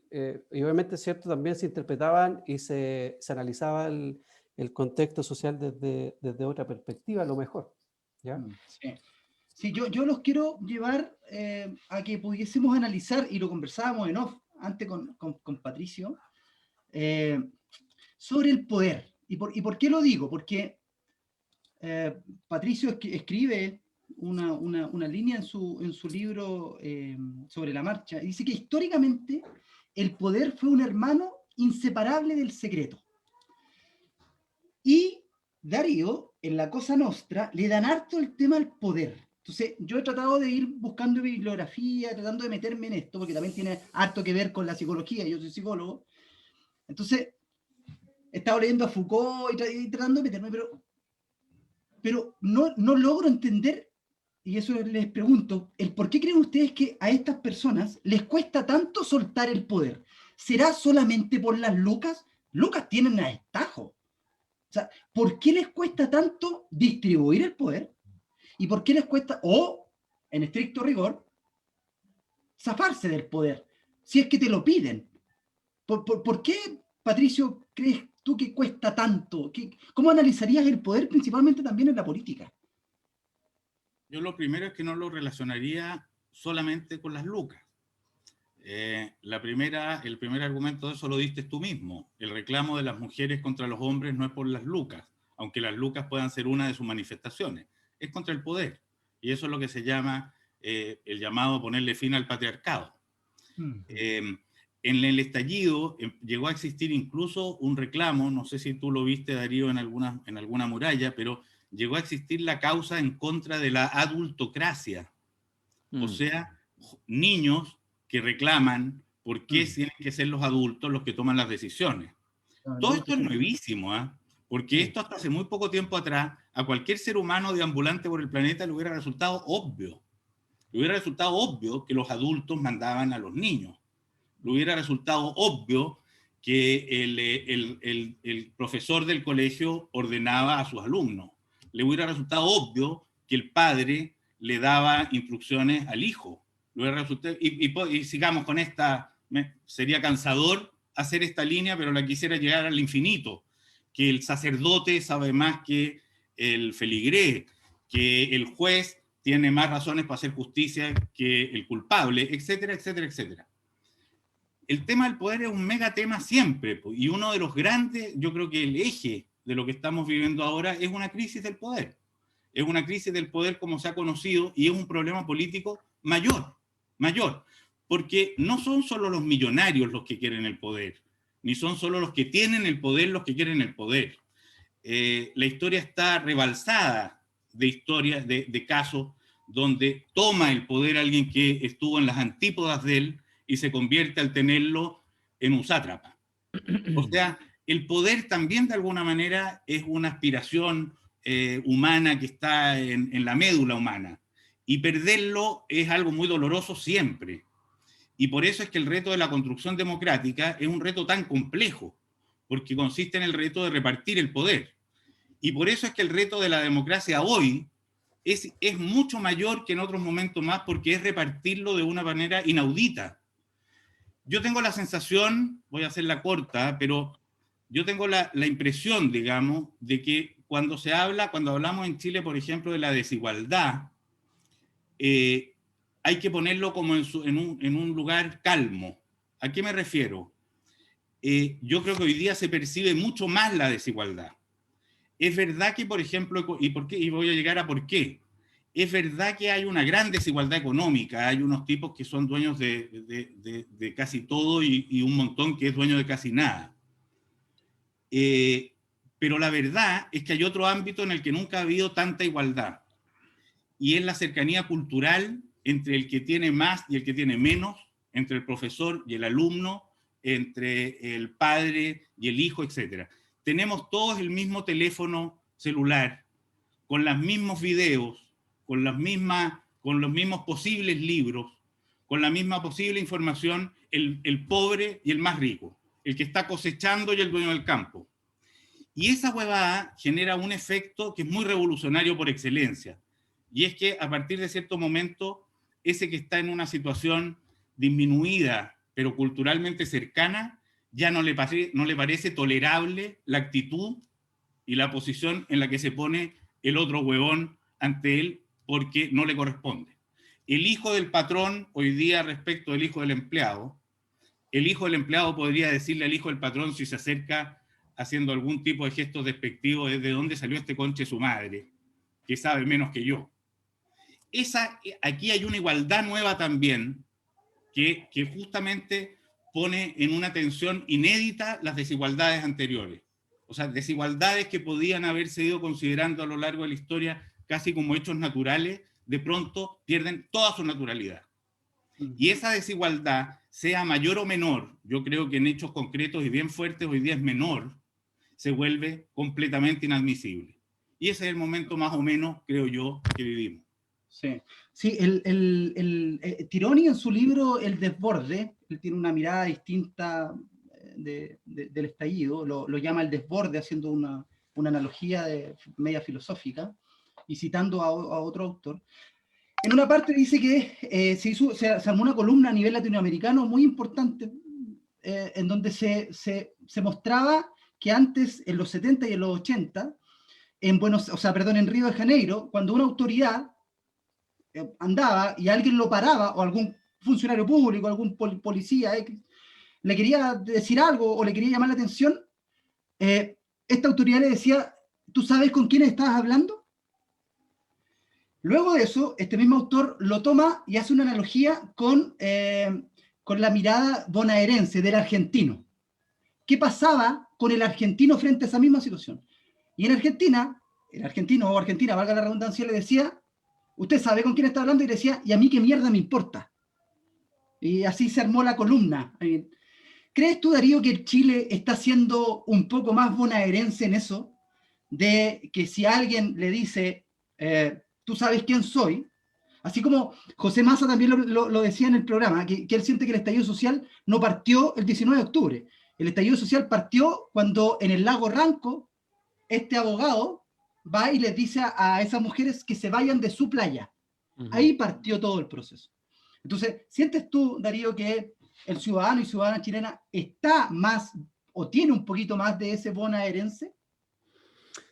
¿cierto?, también se interpretaban y se analizaba el contexto social desde otra perspectiva, a lo mejor, ¿ya? Sí. Sí, yo los quiero llevar a que pudiésemos analizar, y lo conversábamos en off antes con Patricio, sobre el poder. ¿Y por qué lo digo? Porque Patricio escribe una línea en su libro sobre la marcha, y dice que históricamente el poder fue un hermano inseparable del secreto. Y Darío, en la Cosa Nostra, le dan harto el tema al poder. Entonces, yo he tratado de ir buscando bibliografía, tratando de meterme en esto, porque también tiene harto que ver con la psicología, yo soy psicólogo. Entonces, he estado leyendo a Foucault y tratando de meterme, pero no logro entender, y eso les pregunto, el por qué creen ustedes que a estas personas les cuesta tanto soltar el poder. ¿Será solamente por las lucas? Lucas tienen a destajo. O sea, ¿por qué les cuesta tanto distribuir el poder? ¿Y por qué les cuesta, o, en estricto rigor, zafarse del poder? Si es que te lo piden. ¿Por qué, Patricio, crees tú que cuesta tanto? ¿Cómo analizarías el poder principalmente también en la política? Yo lo primero es que no lo relacionaría solamente con las lucas. El primer argumento de eso lo diste tú mismo. El reclamo de las mujeres contra los hombres no es por las lucas, aunque las lucas puedan ser una de sus manifestaciones. Es contra el poder. Y eso es lo que se llama el llamado ponerle fin al patriarcado. En el estallido llegó a existir incluso un reclamo, no sé si tú lo viste, Darío, en alguna muralla, pero llegó a existir la causa en contra de la adultocracia. O sea, niños que reclaman por qué tienen que ser los adultos los que toman las decisiones. Todo esto es nuevísimo, ¿eh? Porque esto hasta hace muy poco tiempo atrás, a cualquier ser humano deambulante por el planeta le hubiera resultado obvio. Le hubiera resultado obvio que los adultos mandaban a los niños. Le hubiera resultado obvio que el profesor del colegio ordenaba a sus alumnos. Le hubiera resultado obvio que el padre le daba instrucciones al hijo. Le hubiera resultado, y sigamos con esta, sería cansador hacer esta línea, pero la quisiera llegar al infinito, que el sacerdote sabe más que el feligrés, que el juez tiene más razones para hacer justicia que el culpable, etcétera, etcétera, etcétera. El tema del poder es un mega tema siempre, y uno de los grandes, yo creo que el eje de lo que estamos viviendo ahora es una crisis del poder. Es una crisis del poder como se ha conocido, y es un problema político mayor, porque no son solo los millonarios los que quieren el poder, ni son solo los que tienen el poder los que quieren el poder. La historia está rebalsada de historias, de casos donde toma el poder alguien que estuvo en las antípodas de él y se convierte al tenerlo en un sátrapa. O sea, el poder también de alguna manera es una aspiración humana que está en la médula humana, y perderlo es algo muy doloroso siempre. Y por eso es que el reto de la construcción democrática es un reto tan complejo, porque consiste en el reto de repartir el poder. Y por eso es que el reto de la democracia hoy es mucho mayor que en otros momentos más, porque es repartirlo de una manera inaudita. Yo tengo la sensación, voy a hacerla corta, pero yo tengo la impresión, digamos, de que cuando hablamos en Chile, por ejemplo, de la desigualdad, hay que ponerlo como en un lugar calmo. ¿A qué me refiero? Yo creo que hoy día se percibe mucho más la desigualdad. Es verdad que, por ejemplo, y voy a llegar a por qué. Es verdad que hay una gran desigualdad económica, hay unos tipos que son dueños de casi todo y un montón que es dueño de casi nada. Pero la verdad es que hay otro ámbito en el que nunca ha habido tanta igualdad, y es la cercanía cultural entre el que tiene más y el que tiene menos, entre el profesor y el alumno, entre el padre y el hijo, etc. Tenemos todos el mismo teléfono celular, con los mismos videos, con los mismos posibles libros, con la misma posible información, el pobre y el más rico, el que está cosechando y el dueño del campo. Y esa huevada genera un efecto que es muy revolucionario por excelencia, y es que a partir de cierto momento, ese que está en una situación disminuida, pero culturalmente cercana, ya no le parece tolerable la actitud y la posición en la que se pone el otro huevón ante él, porque no le corresponde. El hijo del patrón, hoy día respecto del hijo del empleado, el hijo del empleado podría decirle al hijo del patrón, si se acerca haciendo algún tipo de gestos despectivos, de dónde salió este conche su madre, que sabe menos que yo. Aquí hay una igualdad nueva también, que justamente pone en una tensión inédita las desigualdades anteriores. O sea, desigualdades que podían haberse ido considerando a lo largo de la historia casi como hechos naturales, de pronto pierden toda su naturalidad. Y esa desigualdad, sea mayor o menor, yo creo que en hechos concretos y bien fuertes hoy día es menor, se vuelve completamente inadmisible. Y ese es el momento más o menos, creo yo, que vivimos. Sí, Tironi en su libro El desborde, él tiene una mirada distinta del estallido, lo llama el desborde, haciendo una analogía media filosófica, y citando a otro autor. En una parte dice que se armó una columna a nivel latinoamericano muy importante, en donde se mostraba que antes, en los 70 y en los 80, en Río de Janeiro, cuando una autoridad andaba y alguien lo paraba, o algún funcionario público, algún policía, le quería decir algo o le quería llamar la atención, esta autoridad le decía, ¿tú sabes con quién estás hablando? Luego de eso, este mismo autor lo toma y hace una analogía con la mirada bonaerense del argentino. ¿Qué pasaba con el argentino frente a esa misma situación? Y en Argentina, el argentino o argentina, valga la redundancia, le decía, ¿usted sabe con quién está hablando? Y le decía, ¿y a mí qué mierda me importa? Y así se armó la columna. ¿Crees tú, Darío, que Chile está siendo un poco más bonaerense en eso? de que si alguien le dice, tú sabes quién soy, así como José Massa también lo decía en el programa, que él siente que el estallido social no partió el 19 de octubre. El estallido social partió cuando en el lago Ranco este abogado va y les dice a esas mujeres que se vayan de su playa. Ahí partió todo el proceso. Entonces, ¿sientes tú, Darío, que el ciudadano y ciudadana chilena está más o tiene un poquito más de ese bonaerense?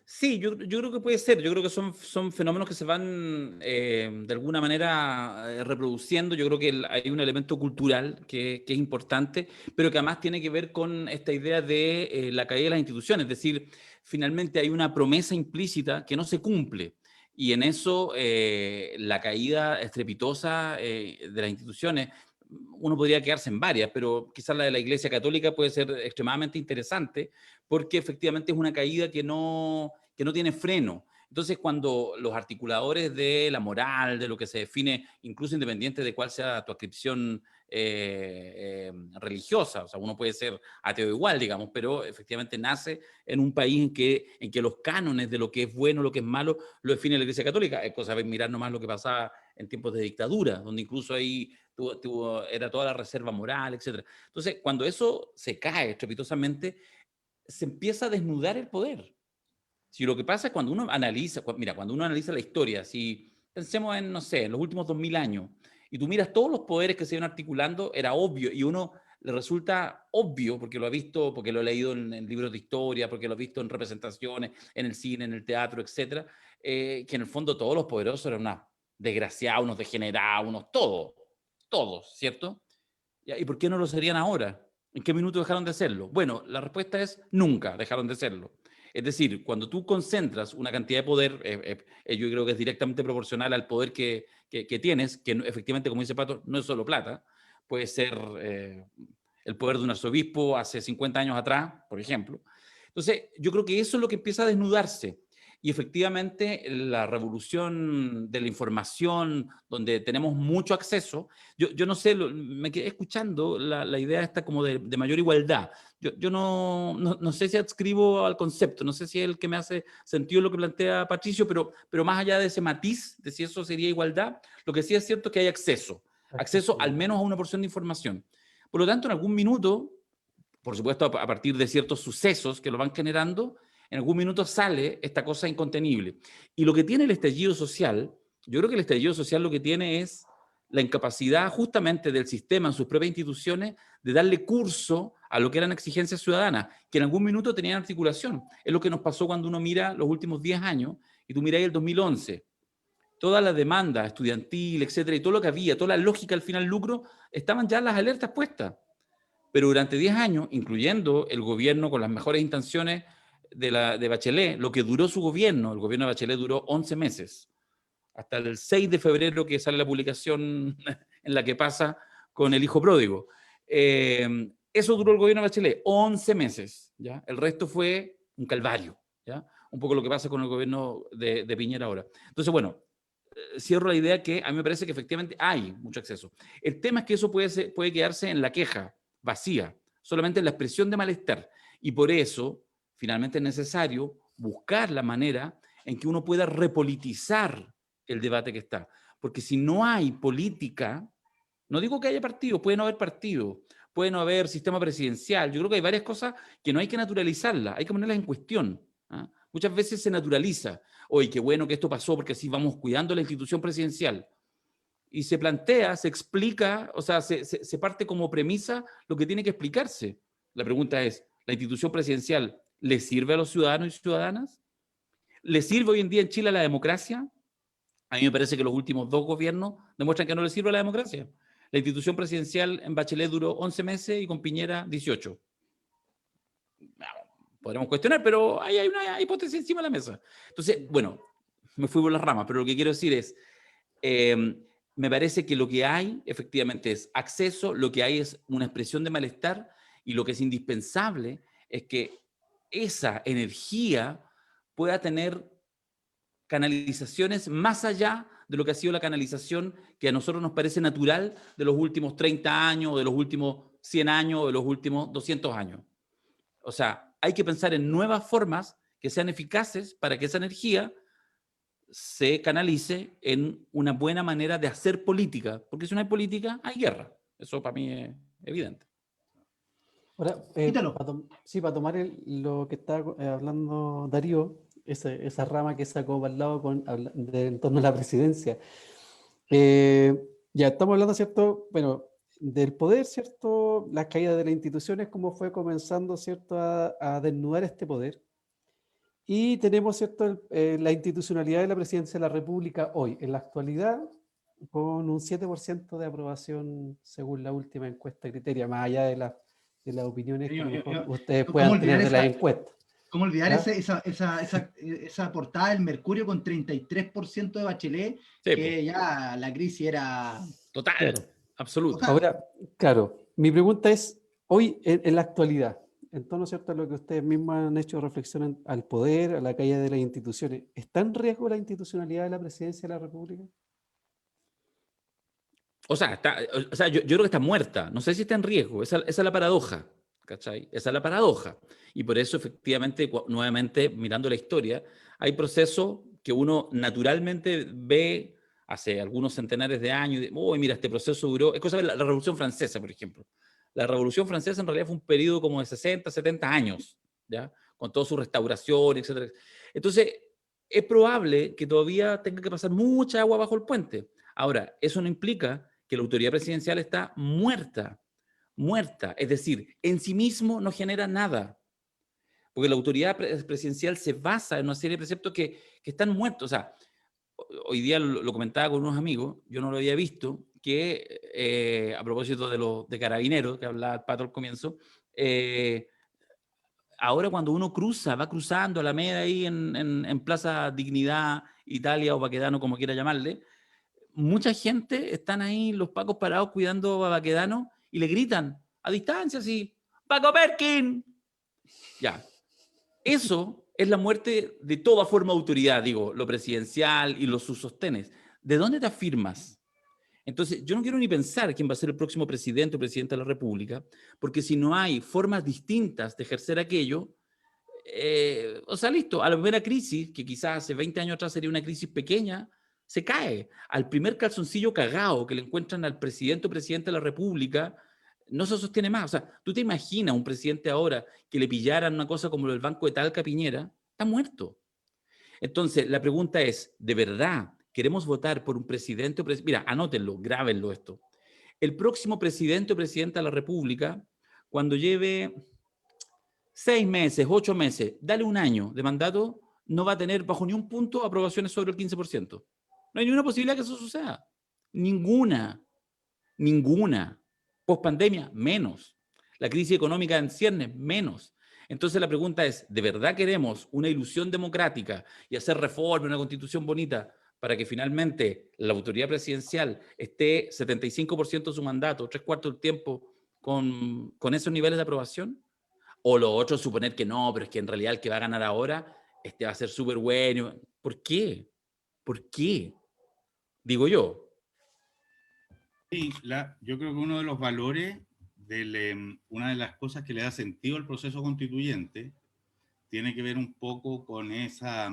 Sí, yo creo que puede ser. Yo creo que son fenómenos que se van de alguna manera reproduciendo. Yo creo que hay un elemento cultural que es importante, pero que además tiene que ver con esta idea de la caída de las instituciones. Es decir, finalmente hay una promesa implícita que no se cumple. Y en eso la caída estrepitosa de las instituciones, uno podría quedarse en varias, pero quizás la de la Iglesia Católica puede ser extremadamente interesante, porque efectivamente es una caída que no tiene freno. Entonces, cuando los articuladores de la moral, de lo que se define, incluso independiente de cuál sea tu adscripción religiosa, o sea, uno puede ser ateo igual, digamos, pero efectivamente nace en un país en que los cánones de lo que es bueno, lo que es malo, lo define la Iglesia Católica. Es cosa de mirar nomás lo que pasaba en tiempos de dictadura, donde incluso ahí era toda la reserva moral, etc. Entonces, cuando eso se cae estrepitosamente, se empieza a desnudar el poder. Si lo que pasa es cuando uno analiza, cuando uno analiza la historia, si pensemos en, no sé, en los últimos 2000 años, y tú miras todos los poderes que se iban articulando, era obvio, y uno le resulta obvio, porque lo ha visto, porque lo ha leído en libros de historia, porque lo ha visto en representaciones, en el cine, en el teatro, etcétera, que en el fondo todos los poderosos eran unos desgraciados, unos degenerados, todos, ¿cierto? ¿Y por qué no lo serían ahora? ¿En qué minuto dejaron de serlo? Bueno, la respuesta es nunca dejaron de serlo. Es decir, cuando tú concentras una cantidad de poder, yo creo que es directamente proporcional al poder que tienes, que efectivamente, como dice Pato, no es solo plata, puede ser el poder de un arzobispo hace 50 años atrás, por ejemplo. Entonces, yo creo que eso es lo que empieza a desnudarse. Y efectivamente, la revolución de la información, donde tenemos mucho acceso, yo no sé, me quedé escuchando la idea esta como de mayor igualdad. Yo no sé si adscribo al concepto, no sé si es el que me hace sentido lo que plantea Patricio, pero más allá de ese matiz, de si eso sería igualdad, lo que sí es cierto es que hay acceso al menos a una porción de información. Por lo tanto, en algún minuto, por supuesto a partir de ciertos sucesos que lo van generando, en algún minuto sale esta cosa incontenible. Y lo que tiene el estallido social, yo creo que el estallido social lo que tiene es la incapacidad justamente del sistema en sus propias instituciones de darle curso a lo que eran exigencias ciudadanas, que en algún minuto tenían articulación. Es lo que nos pasó cuando uno mira los últimos 10 años y tú miras el 2011. Toda la demanda estudiantil, etcétera, y todo lo que había, toda la lógica al final lucro, estaban ya las alertas puestas. Pero durante 10 años, incluyendo el gobierno con las mejores intenciones de Bachelet, lo que duró su gobierno, el gobierno de Bachelet duró 11 meses, hasta el 6 de febrero que sale la publicación en la que pasa con el hijo pródigo. Eso duró el gobierno de Bachelet, 11 meses, ¿ya? El resto fue un calvario, ¿ya? Un poco lo que pasa con el gobierno de Piñera ahora. Entonces, bueno, cierro la idea que a mí me parece que efectivamente hay mucho acceso. El tema es que eso puede quedarse en la queja vacía, solamente en la expresión de malestar. Y por eso, finalmente es necesario buscar la manera en que uno pueda repolitizar el debate que está. Porque si no hay política, no digo que haya partido, puede no haber partido, puede no haber sistema presidencial. Yo creo que hay varias cosas que no hay que naturalizarlas, hay que ponerlas en cuestión. ¿Ah? Muchas veces se naturaliza. Oye, qué bueno que esto pasó porque así vamos cuidando la institución presidencial. Y se plantea, se explica, o sea, se parte como premisa lo que tiene que explicarse. La pregunta es, ¿la institución presidencial le sirve a los ciudadanos y ciudadanas? ¿Le sirve hoy en día en Chile a la democracia? A mí me parece que los últimos 2 gobiernos demuestran que no le sirve a la democracia. La institución presidencial en Bachelet duró 11 meses y con Piñera 18. Podremos cuestionar, pero ahí hay una hipótesis encima de la mesa. Entonces, bueno, me fui por las ramas, pero lo que quiero decir es, me parece que lo que hay efectivamente es acceso, lo que hay es una expresión de malestar y lo que es indispensable es que esa energía pueda tener canalizaciones más allá de lo que ha sido la canalización que a nosotros nos parece natural de los últimos 30 años, de los últimos 100 años, de los últimos 200 años. O sea, hay que pensar en nuevas formas que sean eficaces para que esa energía se canalice en una buena manera de hacer política, porque si no hay política, hay guerra. Eso para mí es evidente. Ahora, Quítalo. para tomar lo que está hablando Darío, esa rama que sacó para el lado en torno a la presidencia. Ya estamos hablando, ¿cierto? Bueno, del poder, ¿cierto? La caída de las instituciones, cómo fue comenzando, ¿cierto? A desnudar este poder. Y tenemos, ¿cierto? La institucionalidad de la presidencia de la República hoy, en la actualidad, con un 7% de aprobación según la última encuesta Criteria, más allá de las opiniones que a lo mejor ustedes puedan tener de las encuestas. ¿Cómo olvidar ¿Ya? esa portada del Mercurio con 33% de Bachelet? Sí, Que ya la crisis era total, Claro. absoluto. Ahora, claro, mi pregunta es, hoy en la actualidad, en torno, ¿cierto?, a lo que ustedes mismos han hecho reflexión al poder, a la caída de las instituciones, ¿está en riesgo la institucionalidad de la presidencia de la República? O sea, yo creo que está muerta. No sé si está en riesgo. Esa es la paradoja. ¿Cachai? Esa es la paradoja. Y por eso, efectivamente, nuevamente, mirando la historia, hay procesos que uno naturalmente ve hace algunos centenares de años. Uy, mira, este proceso duró. Es cosa de la Revolución Francesa, por ejemplo. La Revolución Francesa en realidad fue un periodo como de 60, 70 años, ¿ya? Con toda su restauración, etcétera. Entonces, es probable que todavía tenga que pasar mucha agua bajo el puente. Ahora, eso no implica que la autoridad presidencial está muerta, es decir, en sí mismo no genera nada, porque la autoridad presidencial se basa en una serie de preceptos que están muertos. O sea, hoy día lo comentaba con unos amigos, yo no lo había visto, que a propósito de Carabineros, que hablaba el Pato al comienzo, ahora cuando uno va cruzando Alameda ahí en Plaza Dignidad, Italia o Baquedano, como quiera llamarle, mucha gente están ahí, los pacos parados cuidando a Baquedano y le gritan a distancia así, ¡Paco Perkin! Ya, eso es la muerte de toda forma de autoridad, digo, lo presidencial y los sus sostenes. ¿De dónde te afirmas? Entonces, yo no quiero ni pensar quién va a ser el próximo presidente o presidenta de la República, porque si no hay formas distintas de ejercer aquello, o sea, listo, a la primera crisis, que quizás hace 20 años atrás sería una crisis pequeña, se cae. Al primer calzoncillo cagado que le encuentran al presidente o presidente de la República, no se sostiene más. O sea, tú te imaginas un presidente ahora que le pillaran una cosa como el Banco de Talca Piñera, está muerto. Entonces, la pregunta es, ¿de verdad queremos votar por un presidente o Mira, anótenlo, grábenlo esto. El próximo presidente o presidenta de la República, cuando lleve 6 meses, 8 meses, dale un año de mandato, no va a tener bajo ni un punto aprobaciones sobre el 15%. No hay ninguna posibilidad que eso suceda. Ninguna. Post-pandemia, menos. La crisis económica en ciernes, menos. Entonces la pregunta es, ¿de verdad queremos una ilusión democrática y hacer reforma, una constitución bonita, para que finalmente la autoridad presidencial esté 75% de su mandato, 3/4 del tiempo, con esos niveles de aprobación? O lo otro, suponer que no, pero es que en realidad el que va a ganar ahora va a ser súper bueno. ¿Por qué? ¿Por qué? Digo yo. Sí, yo creo que uno de los valores, una de las cosas que le da sentido al proceso constituyente, tiene que ver un poco con esta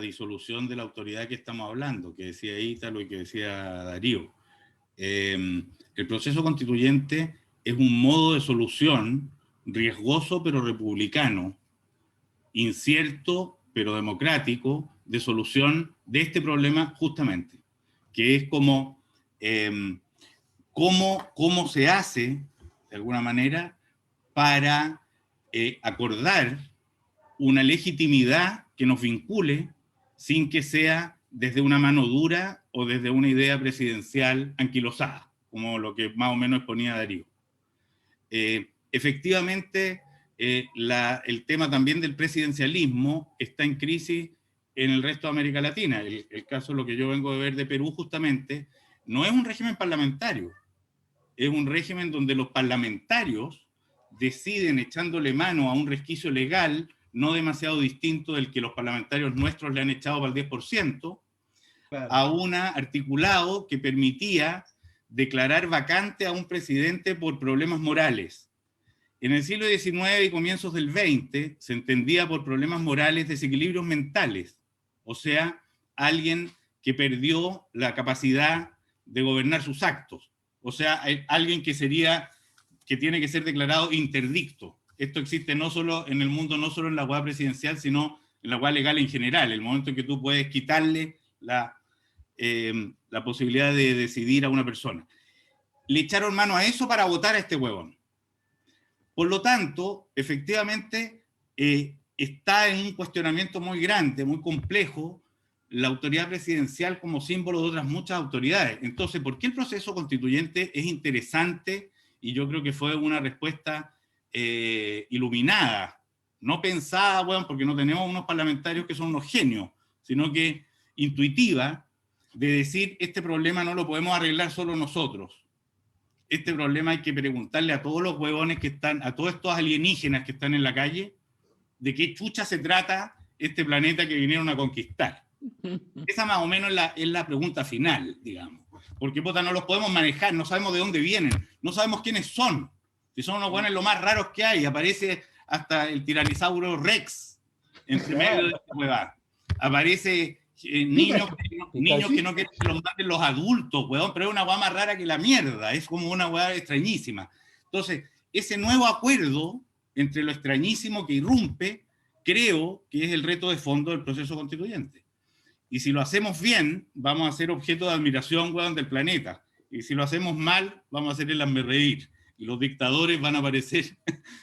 disolución de la autoridad que estamos hablando, que decía Ítalo y que decía Darío. El proceso constituyente es un modo de solución riesgoso pero republicano, incierto pero democrático, de solución de este problema justamente, que es como cómo se hace, de alguna manera, para acordar una legitimidad que nos vincule sin que sea desde una mano dura o desde una idea presidencial anquilosada, como lo que más o menos exponía Darío. Efectivamente, el tema también del presidencialismo está en crisis en el resto de América Latina. El caso, lo que yo vengo de ver de Perú justamente, no es un régimen parlamentario, es un régimen donde los parlamentarios deciden, echándole mano a un resquicio legal no demasiado distinto del que los parlamentarios nuestros le han echado para el 10%, claro, a un articulado que permitía declarar vacante a un presidente por problemas morales. En el siglo XIX y comienzos del XX se entendía por problemas morales desequilibrios mentales, o sea, alguien que perdió la capacidad de gobernar sus actos, o sea, alguien que tiene que ser declarado interdicto. Esto existe no solo en el mundo, no solo en la hueá presidencial, sino en la hueá legal en general, el momento en que tú puedes quitarle la posibilidad de decidir a una persona. Le echaron mano a eso para votar a este huevón. Por lo tanto, efectivamente, está en un cuestionamiento muy grande, muy complejo, la autoridad presidencial como símbolo de otras muchas autoridades. Entonces, ¿por qué el proceso constituyente es interesante? Y yo creo que fue una respuesta iluminada, no pensada, bueno, porque no tenemos unos parlamentarios que son unos genios, sino que intuitiva, de decir, este problema no lo podemos arreglar solo nosotros. Este problema hay que preguntarle a todos los huevones que están, a todos estos alienígenas que están en la calle, de qué chucha se trata este planeta que vinieron a conquistar. Esa más o menos es la pregunta final, digamos. Porque puta, no los podemos manejar, no sabemos de dónde vienen, no sabemos quiénes son. Si son unos huevones lo más raros que hay, aparece hasta el Tiranosaurus Rex entre medio de esta huevada. Aparece niños que no quieren que los maten los adultos, weón, pero es una hueá más rara que la mierda, es como una hueá extrañísima. Entonces, ese nuevo acuerdo entre lo extrañísimo que irrumpe, creo que es el reto de fondo del proceso constituyente. Y si lo hacemos bien, vamos a ser objeto de admiración, weón, del planeta. Y si lo hacemos mal, vamos a hacer el hazmerreír. Y los dictadores van a aparecer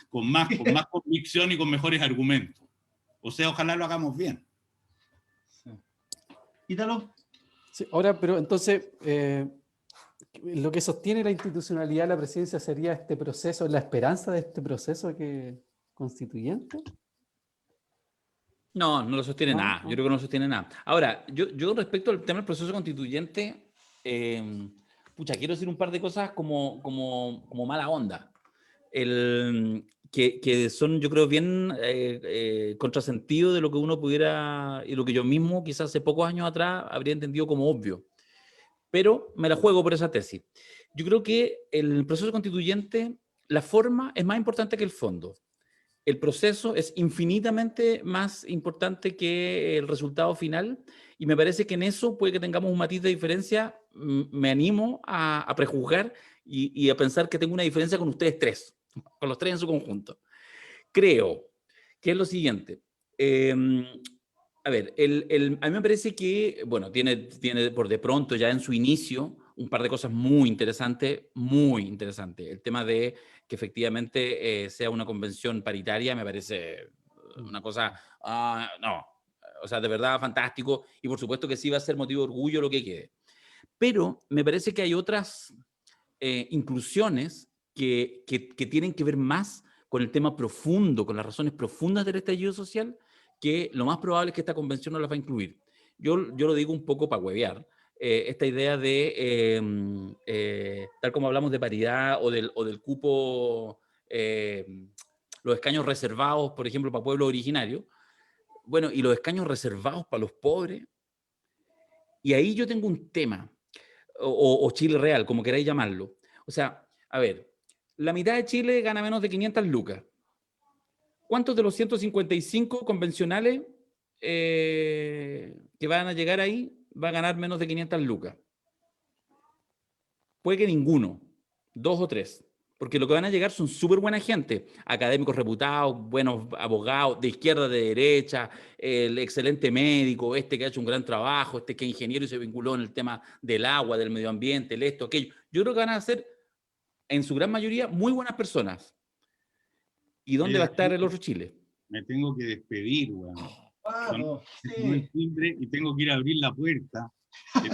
con más convicción y con mejores argumentos. O sea, ojalá lo hagamos bien. Ítalo. Sí, ahora, pero entonces, lo que sostiene la institucionalidad de la presidencia sería este proceso, la esperanza de este proceso constituyente. No, no lo sostiene No, nada. no. Yo creo que no sostiene nada. Ahora, yo respecto al tema del proceso constituyente, quiero decir un par de cosas como mala onda. Que son, yo creo, bien contrasentido de lo que uno pudiera, y lo que yo mismo quizás hace pocos años atrás habría entendido como obvio. Pero me la juego por esa tesis. Yo creo que el proceso constituyente, la forma es más importante que el fondo. El proceso es infinitamente más importante que el resultado final, y me parece que en eso puede que tengamos un matiz de diferencia. Me animo a prejuzgar y a pensar que tengo una diferencia con ustedes tres, con los tres en su conjunto. Creo que es lo siguiente. A ver, a mí me parece que, bueno, tiene por de pronto ya en su inicio un par de cosas muy interesantes, muy interesantes. El tema de que efectivamente sea una convención paritaria me parece una cosa, no, o sea, de verdad fantástico, y por supuesto que sí va a ser motivo de orgullo lo que quede. Pero me parece que hay otras inclusiones que tienen que ver más con el tema profundo, con las razones profundas del estallido social, que lo más probable es que esta convención no las va a incluir. Yo lo digo un poco para huevear. Esta idea de, tal como hablamos de paridad o del cupo, los escaños reservados, por ejemplo, para pueblos originarios, bueno, y los escaños reservados para los pobres, y ahí yo tengo un tema, o Chile real, como queráis llamarlo. O sea, a ver, la mitad de Chile gana menos de 500 lucas. ¿Cuántos de los 155 convencionales que van a llegar ahí va a ganar menos de 500 lucas? Puede que ninguno, 2 o 3, porque lo que van a llegar son súper buena gente, académicos reputados, buenos abogados, de izquierda, de derecha, el excelente médico, este que ha hecho un gran trabajo, este que es ingeniero y se vinculó en el tema del agua, del medio ambiente, esto, aquello. Yo creo que van a ser, en su gran mayoría, muy buenas personas. ¿Y dónde va a estar el otro Chile? Me tengo que despedir, weón. Vamos, Sonó el timbre y tengo que ir a abrir la puerta. Es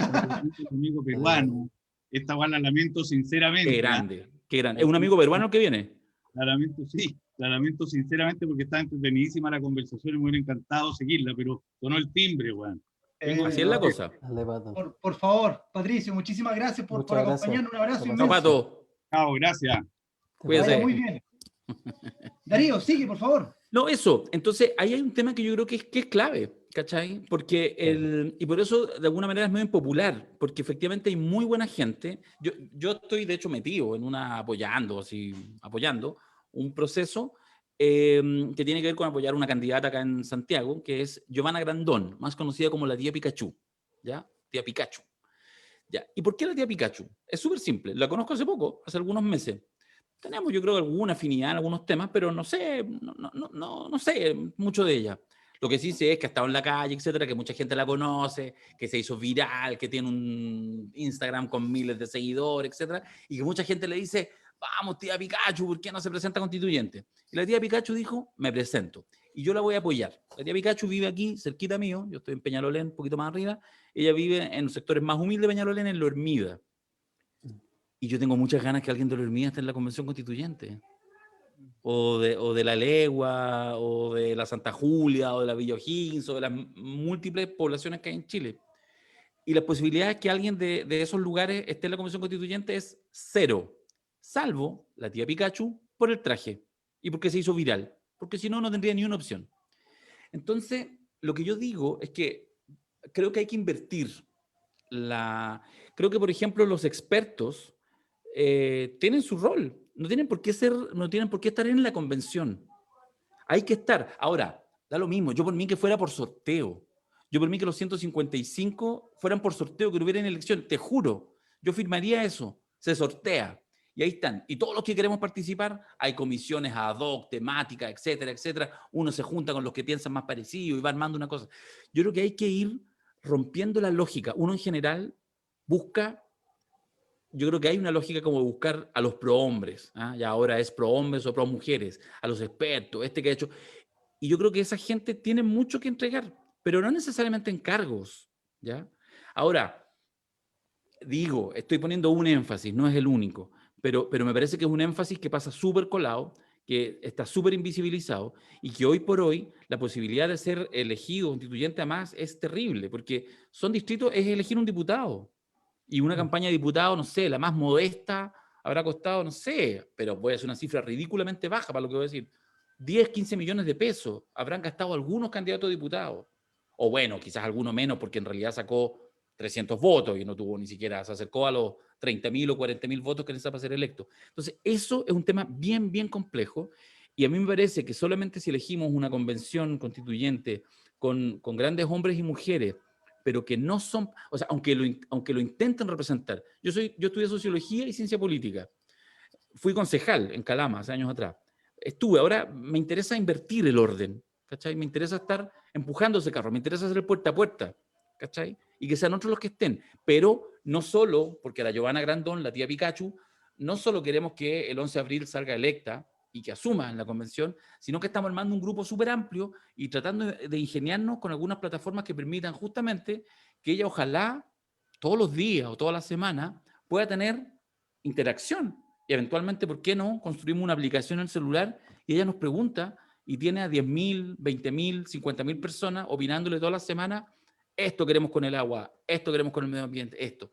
un amigo peruano. Esta weá la lamento sinceramente. Qué grande, qué grande. ¿Es un amigo peruano el que viene? La lamento sinceramente porque está entretenidísima la conversación y me hubiera encantado seguirla, pero sonó el timbre, weón. Así es la cosa. Por favor, Patricio, muchísimas gracias por acompañarnos. Un abrazo inmenso. Pato. Chao, gracias. Cuídate. Muy bien. Darío, sigue, por favor. No, eso. Entonces, ahí hay un tema que yo creo que es clave, ¿cachai? Porque y por eso, de alguna manera, es muy impopular, porque efectivamente hay muy buena gente. Yo estoy, de hecho, metido en apoyando, un proceso que tiene que ver con apoyar una candidata acá en Santiago, que es Giovanna Grandón, más conocida como la tía Pikachu, ¿ya? Tía Pikachu. ¿Ya? ¿Y por qué la tía Pikachu? Es súper simple, la conozco hace poco, hace algunos meses. Tenemos, yo creo, alguna afinidad en algunos temas, pero no sé, no sé mucho de ella. Lo que sí sé es que ha estado en la calle, etcétera, que mucha gente la conoce, que se hizo viral, que tiene un Instagram con miles de seguidores, etcétera, y que mucha gente le dice, vamos, tía Pikachu, ¿por qué no se presenta constituyente? Y la tía Pikachu dijo, me presento, y yo la voy a apoyar. La tía Pikachu vive aquí, cerquita mío, yo estoy en Peñalolén, un poquito más arriba, ella vive en los sectores más humildes de Peñalolén, en Lo Hermida. Y yo tengo muchas ganas que alguien de Lo Hermida esté en la convención constituyente. O de La Legua, o de la Santa Julia, o de la Villa O'Higgins, o de las múltiples poblaciones que hay en Chile. Y las posibilidades que alguien de esos lugares esté en la convención constituyente es cero. Salvo la tía Pikachu por el traje. Y porque se hizo viral. Porque si no, no tendría ni una opción. Entonces, lo que yo digo es que creo que hay que invertir creo que, por ejemplo, los expertos tienen su rol. No tienen por qué estar en la convención. Hay que estar. Ahora, da lo mismo. Yo por mí que fuera por sorteo. Yo por mí que los 155 fueran por sorteo, que no hubieran elección. Te juro, yo firmaría eso. Se sortea. Y ahí están. Y todos los que queremos participar, hay comisiones ad hoc, temáticas, etcétera, etcétera. Uno se junta con los que piensan más parecido y va armando una cosa. Yo creo que hay que ir rompiendo la lógica. Uno en general busca, yo creo que hay una lógica como buscar a los prohombres, ¿ah? Y ahora es prohombres o promujeres, a los expertos, que ha hecho. Y yo creo que esa gente tiene mucho que entregar, pero no necesariamente en cargos, ¿ya? Ahora, digo, estoy poniendo un énfasis, no es el único, pero me parece que es un énfasis que pasa súper colado, que está súper invisibilizado y que hoy por hoy la posibilidad de ser elegido constituyente además es terrible, porque son distritos, es elegir un diputado. Y una campaña de diputado, no sé, la más modesta, habrá costado, no sé, pero puede ser una cifra ridículamente baja para lo que voy a decir, 10, 15 millones de pesos habrán gastado algunos candidatos a diputados. O bueno, quizás alguno menos, porque en realidad sacó 300 votos y no tuvo ni siquiera, se acercó a los 30.000 o 40.000 votos que necesita para ser electo. Entonces, eso es un tema bien, bien complejo. Y a mí me parece que solamente si elegimos una convención constituyente con grandes hombres y mujeres, pero que no son, o sea, aunque lo intenten representar. Yo estudié sociología y ciencia política. Fui concejal en Calama hace años atrás. Ahora me interesa invertir el orden, ¿cachai? Me interesa estar empujando ese carro, me interesa hacer el puerta a puerta, ¿cachai? Y que sean otros los que estén. Pero no solo, porque la Giovanna Grandón, la tía Pikachu, no solo queremos que el 11 de abril salga electa y que asuma en la convención, sino que estamos armando un grupo súper amplio y tratando de ingeniarnos con algunas plataformas que permitan justamente que ella ojalá todos los días o todas las semanas pueda tener interacción. Y eventualmente, ¿por qué no? Construimos una aplicación en el celular y ella nos pregunta y tiene a 10.000, 20.000, 50.000 personas opinándole todas las semanas, esto queremos con el agua, esto queremos con el medio ambiente, esto.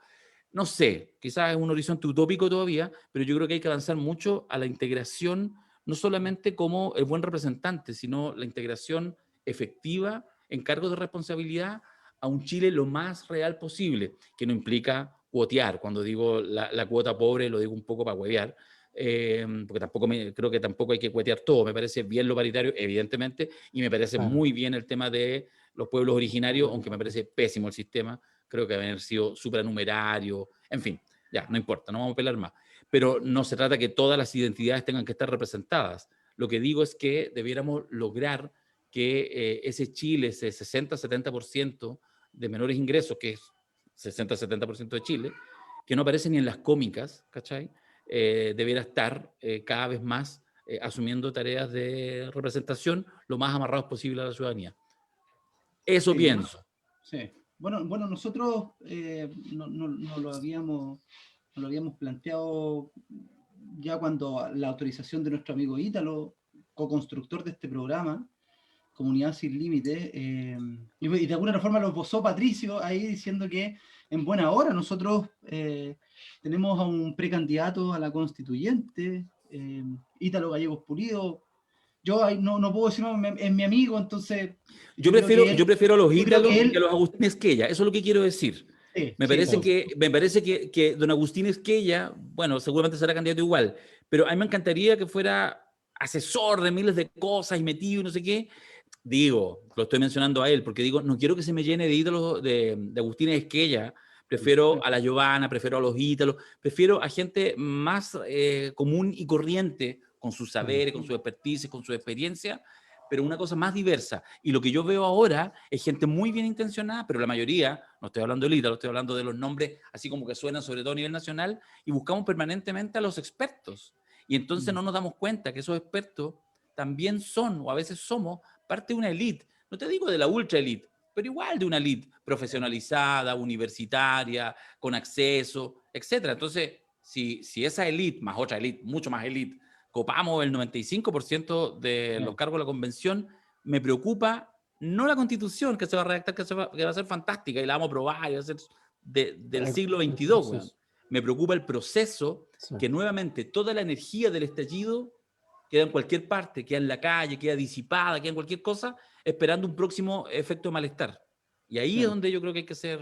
No sé, quizás es un horizonte utópico todavía, pero yo creo que hay que avanzar mucho a la integración, no solamente como el buen representante, sino la integración efectiva en cargos de responsabilidad a un Chile lo más real posible, que no implica cuotear. Cuando digo la cuota pobre, lo digo un poco para huevear, porque creo que tampoco hay que cuetear todo. Me parece bien lo paritario, evidentemente, y me parece muy bien el tema de los pueblos originarios, aunque me parece pésimo el sistema. Creo que debe haber sido supranumerario, en fin, ya, no importa, no vamos a pelear más. Pero no se trata que todas las identidades tengan que estar representadas. Lo que digo es que debiéramos lograr que ese Chile, ese 60-70% de menores ingresos, que es 60-70% de Chile, que no aparece ni en las cómicas, ¿cachai? Debiera estar cada vez más asumiendo tareas de representación lo más amarrados posible a la ciudadanía. Eso sí, pienso. Sí. Bueno, nosotros no lo habíamos planteado ya cuando la autorización de nuestro amigo Ítalo, co-constructor de este programa, Comunidad Sin Límites, y de alguna forma lo esbozó Patricio ahí diciendo que en buena hora nosotros tenemos a un precandidato a la constituyente, Ítalo Gallegos Pulido. Yo no puedo decir, no, es mi amigo, entonces... Yo prefiero a los Ítalos que a los Agustín Esquella, eso es lo que quiero decir. Sí, me parece que don Agustín Esquella, bueno, seguramente será candidato igual, pero a mí me encantaría que fuera asesor de miles de cosas y metido y no sé qué. Digo, lo estoy mencionando a él, porque digo, no quiero que se me llene de ídolos de Agustín Esquella. Prefiero a la Giovanna, prefiero a los ítalos, prefiero a gente más común y corriente, con sus saberes, con su expertise, con su experiencia, pero una cosa más diversa. Y lo que yo veo ahora es gente muy bien intencionada, pero la mayoría, no estoy hablando del ítalo, estoy hablando de los nombres así como que suenan sobre todo a nivel nacional, y buscamos permanentemente a los expertos. Y entonces no nos damos cuenta que esos expertos también son, o a veces somos, parte de una élite. No te digo de la ultra élite, pero igual de una élite profesionalizada, universitaria, con acceso, etcétera. Entonces, si esa élite, más otra élite, mucho más élite, copamos el 95% de los cargos de la convención, me preocupa no la constitución que se va a redactar, que va a ser fantástica y la vamos a probar y va a ser del siglo XXII. Bueno. Me preocupa el proceso, que nuevamente toda la energía del estallido queda en cualquier parte, queda en la calle, queda disipada, queda en cualquier cosa, esperando un próximo efecto de malestar. Y ahí es donde yo creo que hay que ser...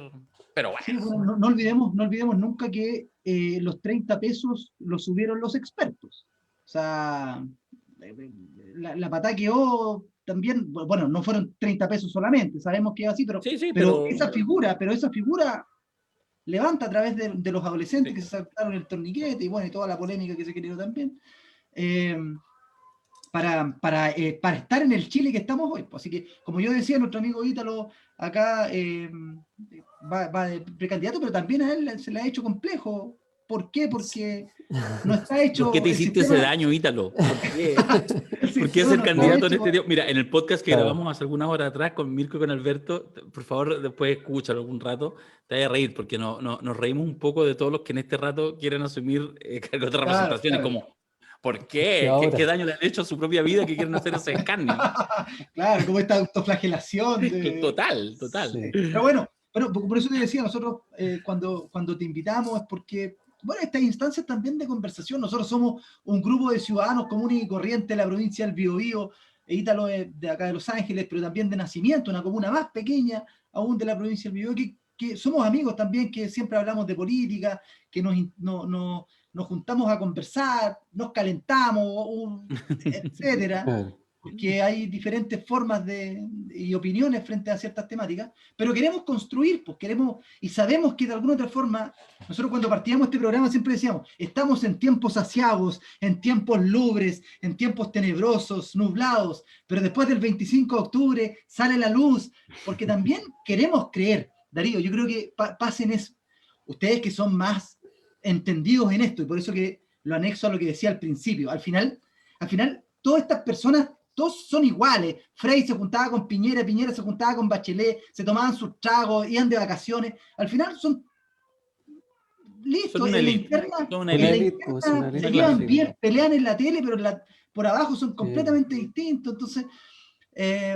Pero bueno. Sí, bueno, no olvidemos nunca que los 30 pesos los subieron los expertos. O sea, la patada quedó también, bueno, no fueron 30 pesos solamente, sabemos que es así, pero, sí, pero esa figura levanta a través de los adolescentes que se saltaron el torniquete y bueno, y toda la polémica que se generó también. Para estar en el Chile que estamos hoy. Así que, como yo decía, nuestro amigo Ítalo acá va de precandidato, pero también a él se le ha hecho complejo. ¿Por qué? Porque no está hecho... ¿Por qué te hiciste ese daño, Ítalo? ¿Por qué? ¿Por qué ser candidato en este día? Mira, en el podcast que grabamos hace algunas horas atrás con Mirko y con Alberto, por favor, después escúchalo algún rato, te vayas a reír, porque nos reímos un poco de todos los que en este rato quieren asumir cargos de representación. Claro. Como, ¿por qué? ¿Qué daño le han hecho a su propia vida que quieren hacer ese escarnio? Claro, como esta autoflagelación. Total. Sí. Pero bueno, por eso te decía, nosotros cuando te invitamos es porque, bueno, estas instancias también de conversación, nosotros somos un grupo de ciudadanos comunes y corrientes de la provincia del Biobío, Ítalo de acá de Los Ángeles, pero también de nacimiento, una comuna más pequeña aún de la provincia del Biobío, que somos amigos también, que siempre hablamos de política, que nos juntamos a conversar, nos calentamos, etcétera, porque hay diferentes formas y opiniones frente a ciertas temáticas, pero queremos construir, pues y sabemos que de alguna otra forma, nosotros cuando partíamos este programa siempre decíamos, estamos en tiempos aciagos, en tiempos lúgubres, en tiempos tenebrosos, nublados, pero después del 25 de octubre sale la luz, porque también queremos creer. Darío, yo creo que pasen eso. Ustedes que son más entendidos en esto, y por eso que lo anexo a lo que decía al principio. Al final, todas estas personas, todos son iguales. Frei se juntaba con Piñera, Piñera se juntaba con Bachelet, se tomaban sus tragos, iban de vacaciones. Al final son listos. Son una élite. Se llevan bien, pelean en la tele, pero por abajo son completamente distintos. Entonces,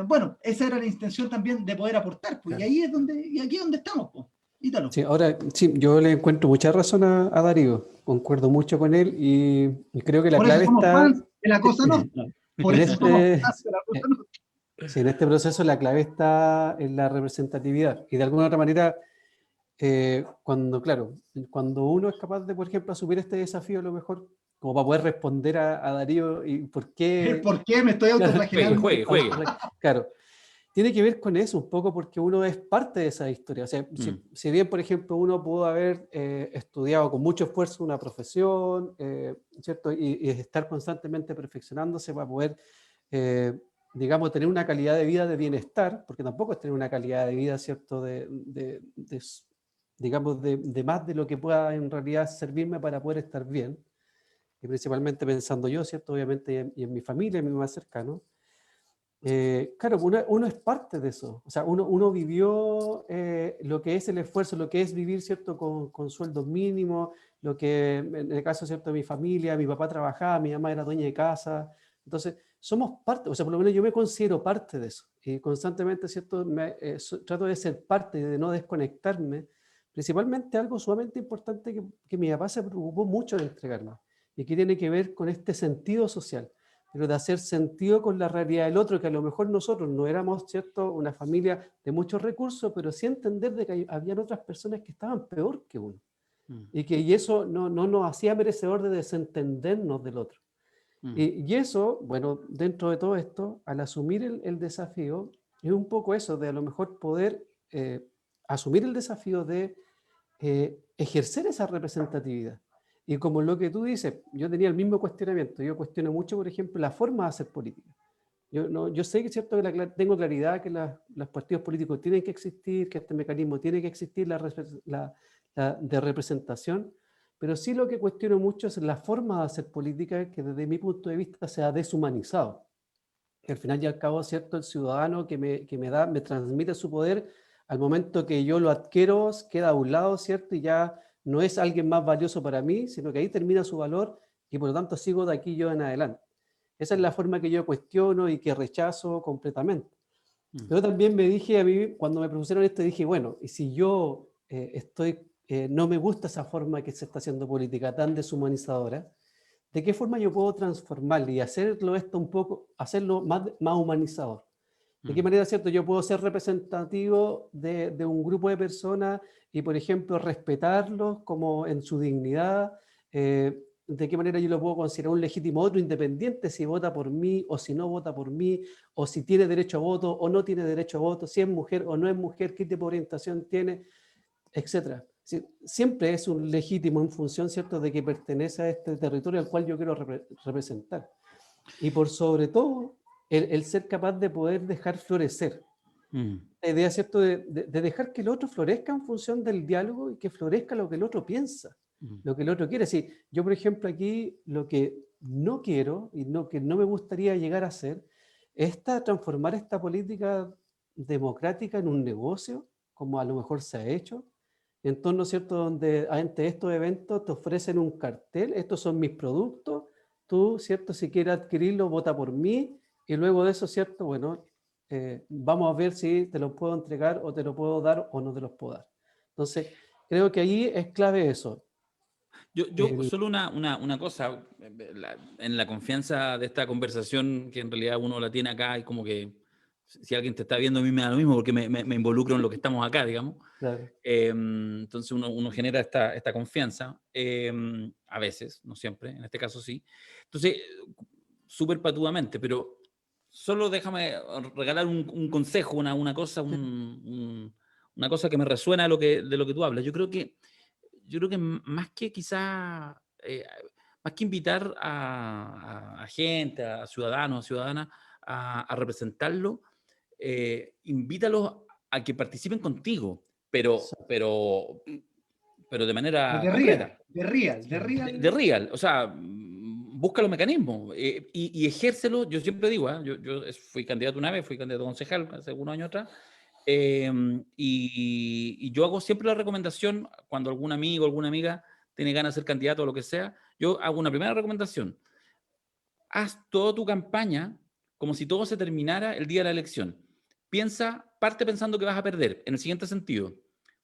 bueno, esa era la intención también de poder aportar. Pues, y aquí es donde estamos. Pues. Sí, ahora, sí, yo le encuentro mucha razón a Darío, concuerdo mucho con él y creo que la clave está... de la cosa no. Por eso somos fans de la cosa no. Sí, en este proceso la clave está en la representatividad y de alguna otra manera, cuando uno es capaz de, por ejemplo, asumir este desafío, a lo mejor, como para poder responder a Darío y por qué... ¿Por qué me estoy autoflagelando? Juegue. Claro. Tiene que ver con eso un poco porque uno es parte de esa historia. O sea, si bien, por ejemplo, uno pudo haber estudiado con mucho esfuerzo una profesión, ¿cierto? Y estar constantemente perfeccionándose para poder, digamos, tener una calidad de vida de bienestar, porque tampoco es tener una calidad de vida, ¿cierto? Digamos, de más de lo que pueda en realidad servirme para poder estar bien. Y principalmente pensando yo, ¿cierto? Obviamente, y en mi familia, en mi más cercano. Claro, uno es parte de eso, o sea, uno vivió lo que es el esfuerzo, lo que es vivir, ¿cierto? Con sueldos mínimos, lo que en el caso, ¿cierto? De mi familia, mi papá trabajaba, mi mamá era dueña de casa, entonces somos parte, o sea, por lo menos yo me considero parte de eso, y constantemente, ¿cierto? Trato de ser parte, de no desconectarme, principalmente algo sumamente importante que mi papá se preocupó mucho de entregarme, y que tiene que ver con este sentido social, pero de hacer sentido con la realidad del otro, que a lo mejor nosotros no éramos, ¿cierto?, una familia de muchos recursos, pero sí entender de que habían otras personas que estaban peor que uno. Y eso no nos hacía merecedor de desentendernos del otro. Y eso, bueno, dentro de todo esto, al asumir el desafío, es un poco eso, de a lo mejor poder asumir el desafío de ejercer esa representatividad. Y como lo que tú dices, yo tenía el mismo cuestionamiento. Yo cuestiono mucho, por ejemplo, la forma de hacer política. Yo sé que es cierto que tengo claridad que los partidos políticos tienen que existir, que este mecanismo tiene que existir, de representación, pero sí lo que cuestiono mucho es la forma de hacer política que desde mi punto de vista se ha deshumanizado. Que al final y al cabo, ¿cierto? El ciudadano que me transmite su poder, al momento que yo lo adquiero, queda a un lado, ¿cierto? Y ya no es alguien más valioso para mí, sino que ahí termina su valor y por lo tanto sigo de aquí yo en adelante. Esa es la forma que yo cuestiono y que rechazo completamente. Yo también me dije a mí, cuando me propusieron esto, dije, bueno, y si yo no me gusta esa forma que se está haciendo política tan deshumanizadora, ¿de qué forma yo puedo transformarlo y hacerlo esto un poco, hacerlo más humanizador? ¿De qué manera, cierto, yo puedo ser representativo de un grupo de personas y, por ejemplo, respetarlos como en su dignidad? ¿De qué manera yo lo puedo considerar un legítimo otro independiente si vota por mí o si no vota por mí, o si tiene derecho a voto o no tiene derecho a voto, si es mujer o no es mujer, qué tipo de orientación tiene, etcétera? Siempre es un legítimo en función, ¿cierto?, de que pertenece a este territorio al cual yo quiero representar. Y por sobre todo, el ser capaz de poder dejar florecer. La idea, ¿cierto?, de dejar que el otro florezca en función del diálogo y que florezca lo que el otro piensa, lo que el otro quiere. Sí, yo, por ejemplo, aquí lo que no quiero y que no me gustaría llegar a hacer es transformar esta política democrática en un negocio, como a lo mejor se ha hecho, en torno, ¿cierto?, donde ante estos eventos te ofrecen un cartel, estos son mis productos, tú, ¿cierto?, si quieres adquirirlo, vota por mí, y luego de eso, ¿cierto?, bueno, vamos a ver si te los puedo entregar o te lo puedo dar o no te los puedo dar. Entonces, creo que ahí es clave eso. Yo solo una cosa, en la confianza de esta conversación, que en realidad uno la tiene acá, y como que si alguien te está viendo, a mí me da lo mismo, porque me involucro en lo que estamos acá, digamos. Claro. Entonces uno genera esta confianza, a veces, no siempre, en este caso sí. Entonces, súper patudamente, pero solo déjame regalar un consejo, una cosa, una cosa que me resuena de lo que tú hablas. Yo creo que más que quizá, más que invitar a gente, a ciudadanos, a ciudadanas, a representarlo, invítalos a que participen contigo, pero de manera concreta. De real. De real, o sea, busca los mecanismos y ejércelo. Yo siempre digo, yo fui candidato una vez, fui candidato concejal hace algunos años atrás, y yo hago siempre la recomendación cuando algún amigo, alguna amiga tiene ganas de ser candidato o lo que sea, yo hago una primera recomendación: haz toda tu campaña como si todo se terminara el día de la elección. Parte pensando que vas a perder, en el siguiente sentido: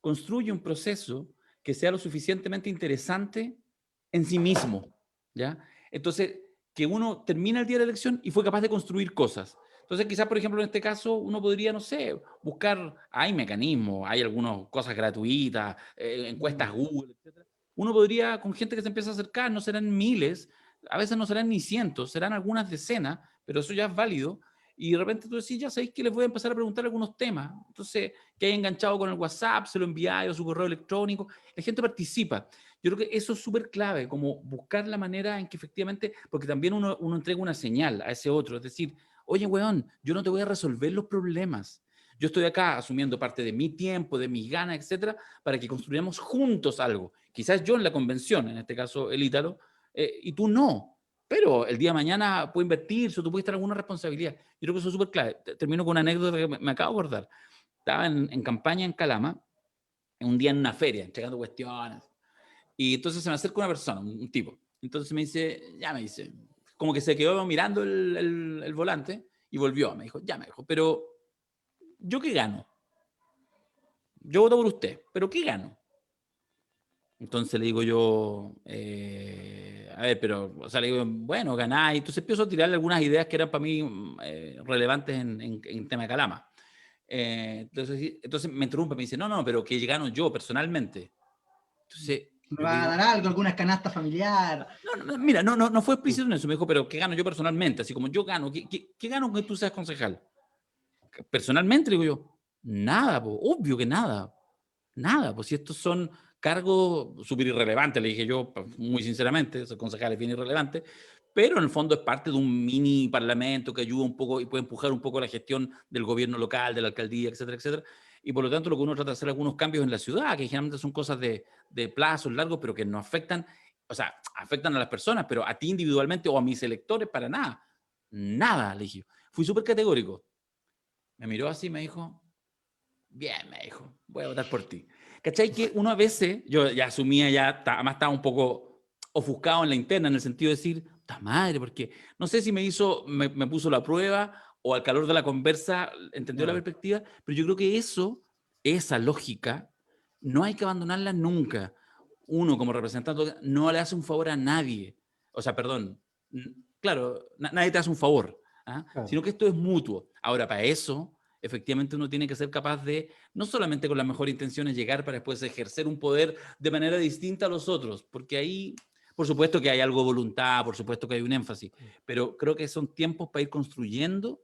construye un proceso que sea lo suficientemente interesante en sí mismo, ¿ya? Entonces, que uno termina el día de la elección y fue capaz de construir cosas. Entonces, quizás, por ejemplo, en este caso, uno podría, no sé, buscar, hay mecanismos, hay algunas cosas gratuitas, encuestas Google, etc. Uno podría, con gente que se empieza a acercar, no serán miles, a veces no serán ni cientos, serán algunas decenas, pero eso ya es válido. Y de repente tú decís, ya sabéis que les voy a empezar a preguntar algunos temas. Entonces, que haya enganchado con el WhatsApp, se lo enviáis o su correo electrónico, la gente participa. Yo creo que eso es súper clave, como buscar la manera en que efectivamente, porque también uno entrega una señal a ese otro, es decir, oye, weón, yo no te voy a resolver los problemas. Yo estoy acá asumiendo parte de mi tiempo, de mis ganas, etcétera, para que construyamos juntos algo. Quizás yo en la convención, en este caso el Ítalo, y tú no. Pero el día de mañana puede invertirse o tú puedes tener alguna responsabilidad. Yo creo que eso es súper clave. Termino con una anécdota que me acabo de acordar. Estaba en campaña en Calama, un día en una feria, entregando cuestiones. Y entonces se me acerca una persona, un tipo. Entonces me dice, como que se quedó mirando el volante y volvió. Me dijo, pero ¿yo qué gano? Yo voto por usted, pero ¿qué gano? Entonces le digo yo, a ver, pero, o sea, le digo, bueno, ganáis. Entonces empiezo a tirarle algunas ideas que eran para mí relevantes en tema de Calama. Entonces me interrumpe, me dice, no, pero ¿qué gano yo personalmente? Entonces ¿Me va a dar algo, alguna canasta familiar? Mira, no fue explícito en eso. Me dijo, pero ¿qué gano yo personalmente? Así como yo gano, ¿qué gano que tú seas concejal? Personalmente, digo yo, nada, po, obvio que nada. Nada, pues si estos son cargos súper irrelevantes, le dije yo, muy sinceramente, ser concejal es bien irrelevante, pero en el fondo es parte de un mini parlamento que ayuda un poco y puede empujar un poco la gestión del gobierno local, de la alcaldía, etcétera, etcétera. Y por lo tanto, lo que uno trata de hacer algunos cambios en la ciudad, que generalmente son cosas de plazos largos, pero que no afectan, o sea, afectan a las personas, pero a ti individualmente o a mis electores para nada. Nada, le dije. Fui súper categórico. Me miró así y me dijo, bien, me dijo, voy a votar por ti. ¿Cachai? Que uno a veces, yo ya asumía, además estaba un poco ofuscado en la interna, en el sentido de decir, ¡ta madre! Porque no sé si me puso la prueba o al calor de la conversa entendió la perspectiva, pero yo creo que esa lógica, no hay que abandonarla nunca. Uno como representante no le hace un favor a nadie. O sea, perdón, claro, nadie te hace un favor, ¿ah? Claro. Sino que esto es mutuo. Ahora, para eso efectivamente uno tiene que ser capaz de, no solamente con las mejores intenciones, llegar para después ejercer un poder de manera distinta a los otros, porque ahí, por supuesto que hay algo de voluntad, por supuesto que hay un énfasis, pero creo que son tiempos para ir construyendo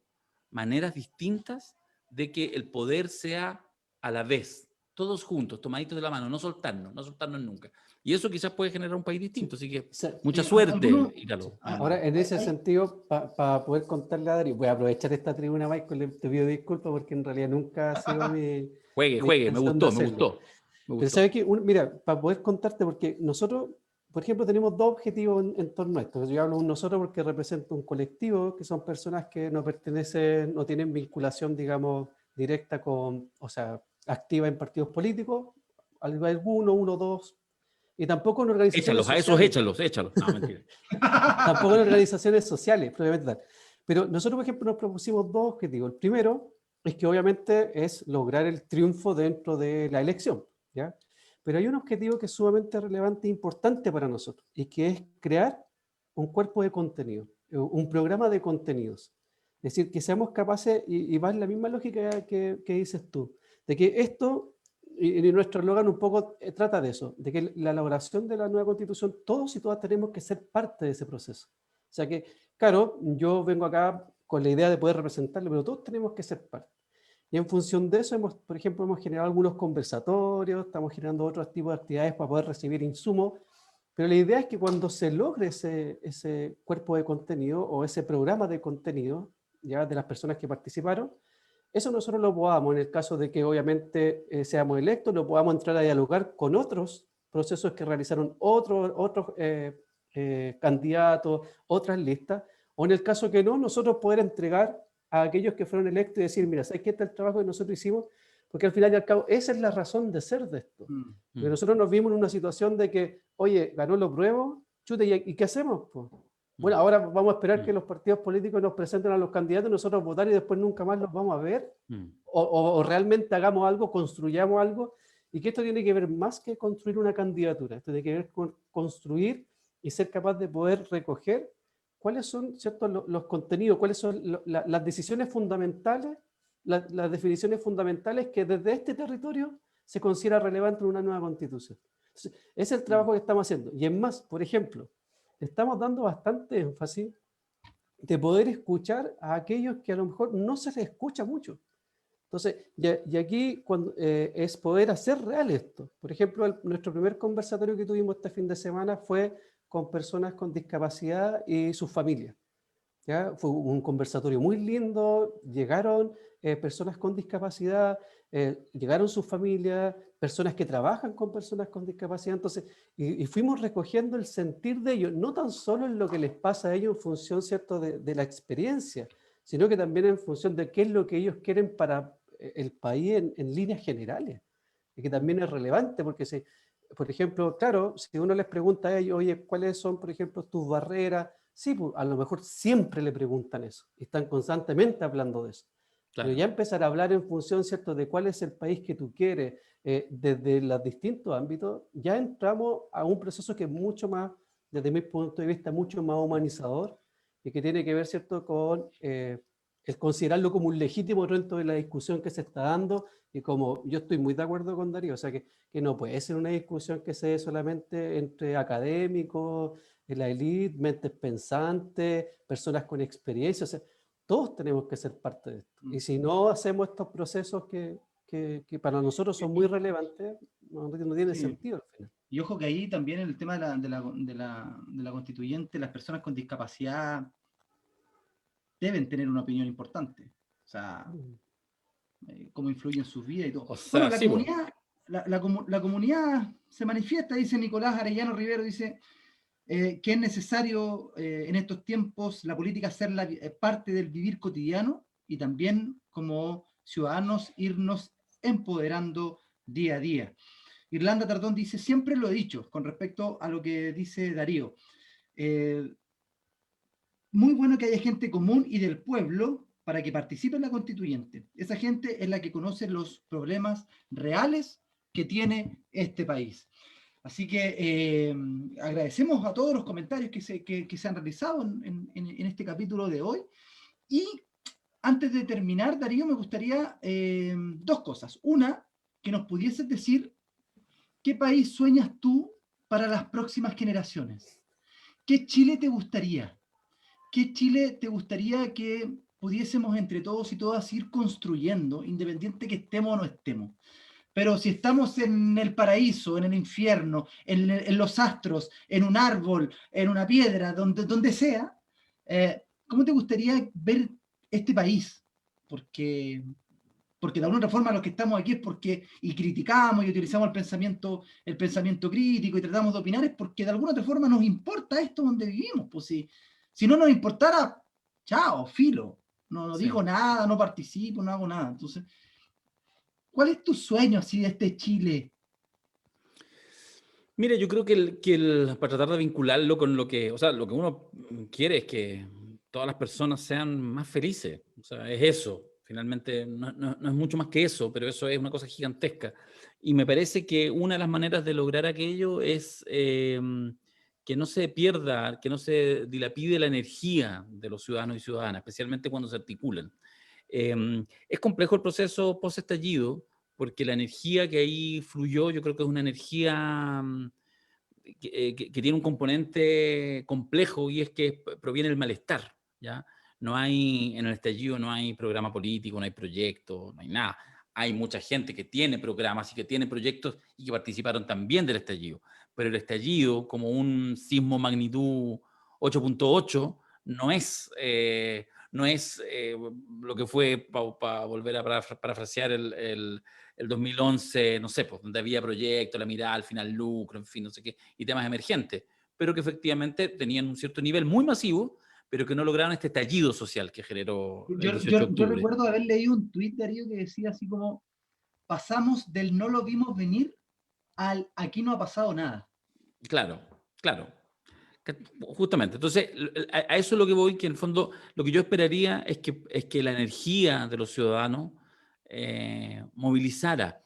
maneras distintas de que el poder sea a la vez, todos juntos, tomaditos de la mano, no soltarnos nunca. Y eso quizás puede generar un país distinto, así que mucha suerte, Ítalo. Ahora, en ese sentido, para poder contarle a Darío, voy a aprovechar esta tribuna, Michael, te pido disculpas porque en realidad nunca ha sido mi... Juegue, me gustó. Pero sabes que, mira, para poder contarte, porque nosotros, por ejemplo, tenemos dos objetivos en torno a esto. Yo hablo de nosotros porque represento un colectivo que son personas que no pertenecen, no tienen vinculación, digamos, directa con, o sea, activa en partidos políticos, alguno, uno, dos, y tampoco en organizaciones sociales. Échalos. No, mentira. Tampoco en organizaciones sociales, propiamente tal. Pero nosotros, por ejemplo, nos propusimos dos objetivos. El primero es que obviamente es lograr el triunfo dentro de la elección, ¿ya? Pero hay un objetivo que es sumamente relevante e importante para nosotros, y que es crear un cuerpo de contenido, un programa de contenidos. Es decir, que seamos capaces, y va en la misma lógica que dices tú, de que esto, y nuestro eslogan un poco trata de eso, de que la elaboración de la nueva constitución, todos y todas tenemos que ser parte de ese proceso. O sea que, claro, yo vengo acá con la idea de poder representarlo, pero todos tenemos que ser parte. Y en función de eso, por ejemplo, hemos generado algunos conversatorios, estamos generando otros tipos de actividades para poder recibir insumos, pero la idea es que cuando se logre ese cuerpo de contenido o ese programa de contenido, ya de las personas que participaron, eso nosotros lo podamos, en el caso de que obviamente seamos electos, lo podamos entrar a dialogar con otros procesos que realizaron otros candidatos, otras listas, o en el caso que no, nosotros poder entregar a aquellos que fueron electos y decir, mira, ¿sabes qué está el trabajo que nosotros hicimos? Porque al final y al cabo, esa es la razón de ser de esto. Porque nosotros nos vimos en una situación de que, oye, ganó lo pruebo, chute, ¿y qué hacemos? Pues? Bueno, ahora vamos a esperar que los partidos políticos nos presenten a los candidatos, nosotros votar y después nunca más los vamos a ver. O realmente hagamos algo, construyamos algo, y que esto tiene que ver más que construir una candidatura, esto tiene que ver con construir y ser capaz de poder recoger cuáles son, ¿cierto?, los contenidos, cuáles son las decisiones fundamentales, las definiciones fundamentales que desde este territorio se considera relevante en una nueva constitución. Entonces, ese es el trabajo que estamos haciendo. Y es más, por ejemplo, estamos dando bastante énfasis de poder escuchar a aquellos que a lo mejor no se les escucha mucho. Entonces, y aquí es poder hacer real esto. Por ejemplo, nuestro primer conversatorio que tuvimos este fin de semana fue con personas con discapacidad y sus familias. ¿Ya? Fue un conversatorio muy lindo, llegaron personas con discapacidad, llegaron sus familias, personas que trabajan con personas con discapacidad, entonces, y fuimos recogiendo el sentir de ellos, no tan solo en lo que les pasa a ellos en función, ¿cierto?, de la experiencia, sino que también en función de qué es lo que ellos quieren para el país en líneas generales, y que también es relevante, porque por ejemplo, claro, si uno les pregunta a ellos, oye, ¿cuáles son, por ejemplo, tus barreras? Sí, pues, a lo mejor siempre le preguntan eso, y están constantemente hablando de eso. Claro. Pero ya empezar a hablar en función, ¿cierto?, de cuál es el país que tú quieres, desde los distintos ámbitos, ya entramos a un proceso que es mucho más, desde mi punto de vista, mucho más humanizador, y que tiene que ver, ¿cierto?, con el considerarlo como un legítimo dentro de la discusión que se está dando, y como yo estoy muy de acuerdo con Darío, o sea que no puede ser una discusión que se dé solamente entre académicos, en la élite, mentes pensantes, personas con experiencia, o sea, todos tenemos que ser parte de esto. Y si no hacemos estos procesos que para nosotros son muy relevantes, no tiene Sí. sentido al final. Y ojo que ahí también el tema de la constituyente, las personas con discapacidad deben tener una opinión importante. O sea, cómo influye en sus vidas y todo. O sea, Bueno, la sí, po. comunidad, la comunidad se manifiesta, dice Nicolás Arellano Rivero, dice que es necesario en estos tiempos la política ser parte del vivir cotidiano y también como ciudadanos irnos empoderando día a día. Irlanda Tardón dice, siempre lo he dicho con respecto a lo que dice Darío. Muy bueno que haya gente común y del pueblo para que participe en la constituyente. Esa gente es la que conoce los problemas reales que tiene este país. Así que agradecemos a todos los comentarios que se han realizado en este capítulo de hoy. Y antes de terminar, Darío, me gustaría dos cosas. Una, que nos pudieses decir qué país sueñas tú para las próximas generaciones. ¿Qué Chile te gustaría? ¿Qué Chile te gustaría que pudiésemos entre todos y todas ir construyendo, independiente que estemos o no estemos? Pero si estamos en el paraíso, en el infierno, en los astros, en un árbol, en una piedra, donde sea, ¿cómo te gustaría ver este país? Porque de alguna otra forma los que estamos aquí es porque, y criticamos y utilizamos el pensamiento crítico y tratamos de opinar, es porque de alguna otra forma nos importa esto donde vivimos. Pues si no nos importara, chao, filo, no Sí. digo nada, no participo, no hago nada. Entonces, ¿cuál es tu sueño así de este Chile? Mire, yo creo que para tratar de vincularlo con lo que, o sea, lo que uno quiere es que todas las personas sean más felices. O sea, es eso. Finalmente no es mucho más que eso, pero eso es una cosa gigantesca. Y me parece que una de las maneras de lograr aquello es que no se pierda, que no se dilapide la energía de los ciudadanos y ciudadanas, especialmente cuando se articulan. Es complejo el proceso post-estallido, porque la energía que ahí fluyó, yo creo que es una energía que tiene un componente complejo, y es que proviene del malestar, ¿ya? No hay, en el estallido no hay programa político, no hay proyecto, no hay nada. Hay mucha gente que tiene programas y que tiene proyectos y que participaron también del estallido. Pero el estallido, como un sismo magnitud 8.8, no es lo que fue, para volver a parafrasear el 2011, no sé, pues, donde había proyectos, la mirada al final lucro, en fin, no sé qué, y temas emergentes, pero que efectivamente tenían un cierto nivel muy masivo, pero que no lograron este estallido social que generó el 18 de Yo octubre. recuerdo haber leído un tuit, Darío, que decía así como, pasamos del no lo vimos venir al aquí no ha pasado nada. Claro, claro. Justamente. Entonces, a eso es lo que voy, que en el fondo lo que yo esperaría es que la energía de los ciudadanos movilizara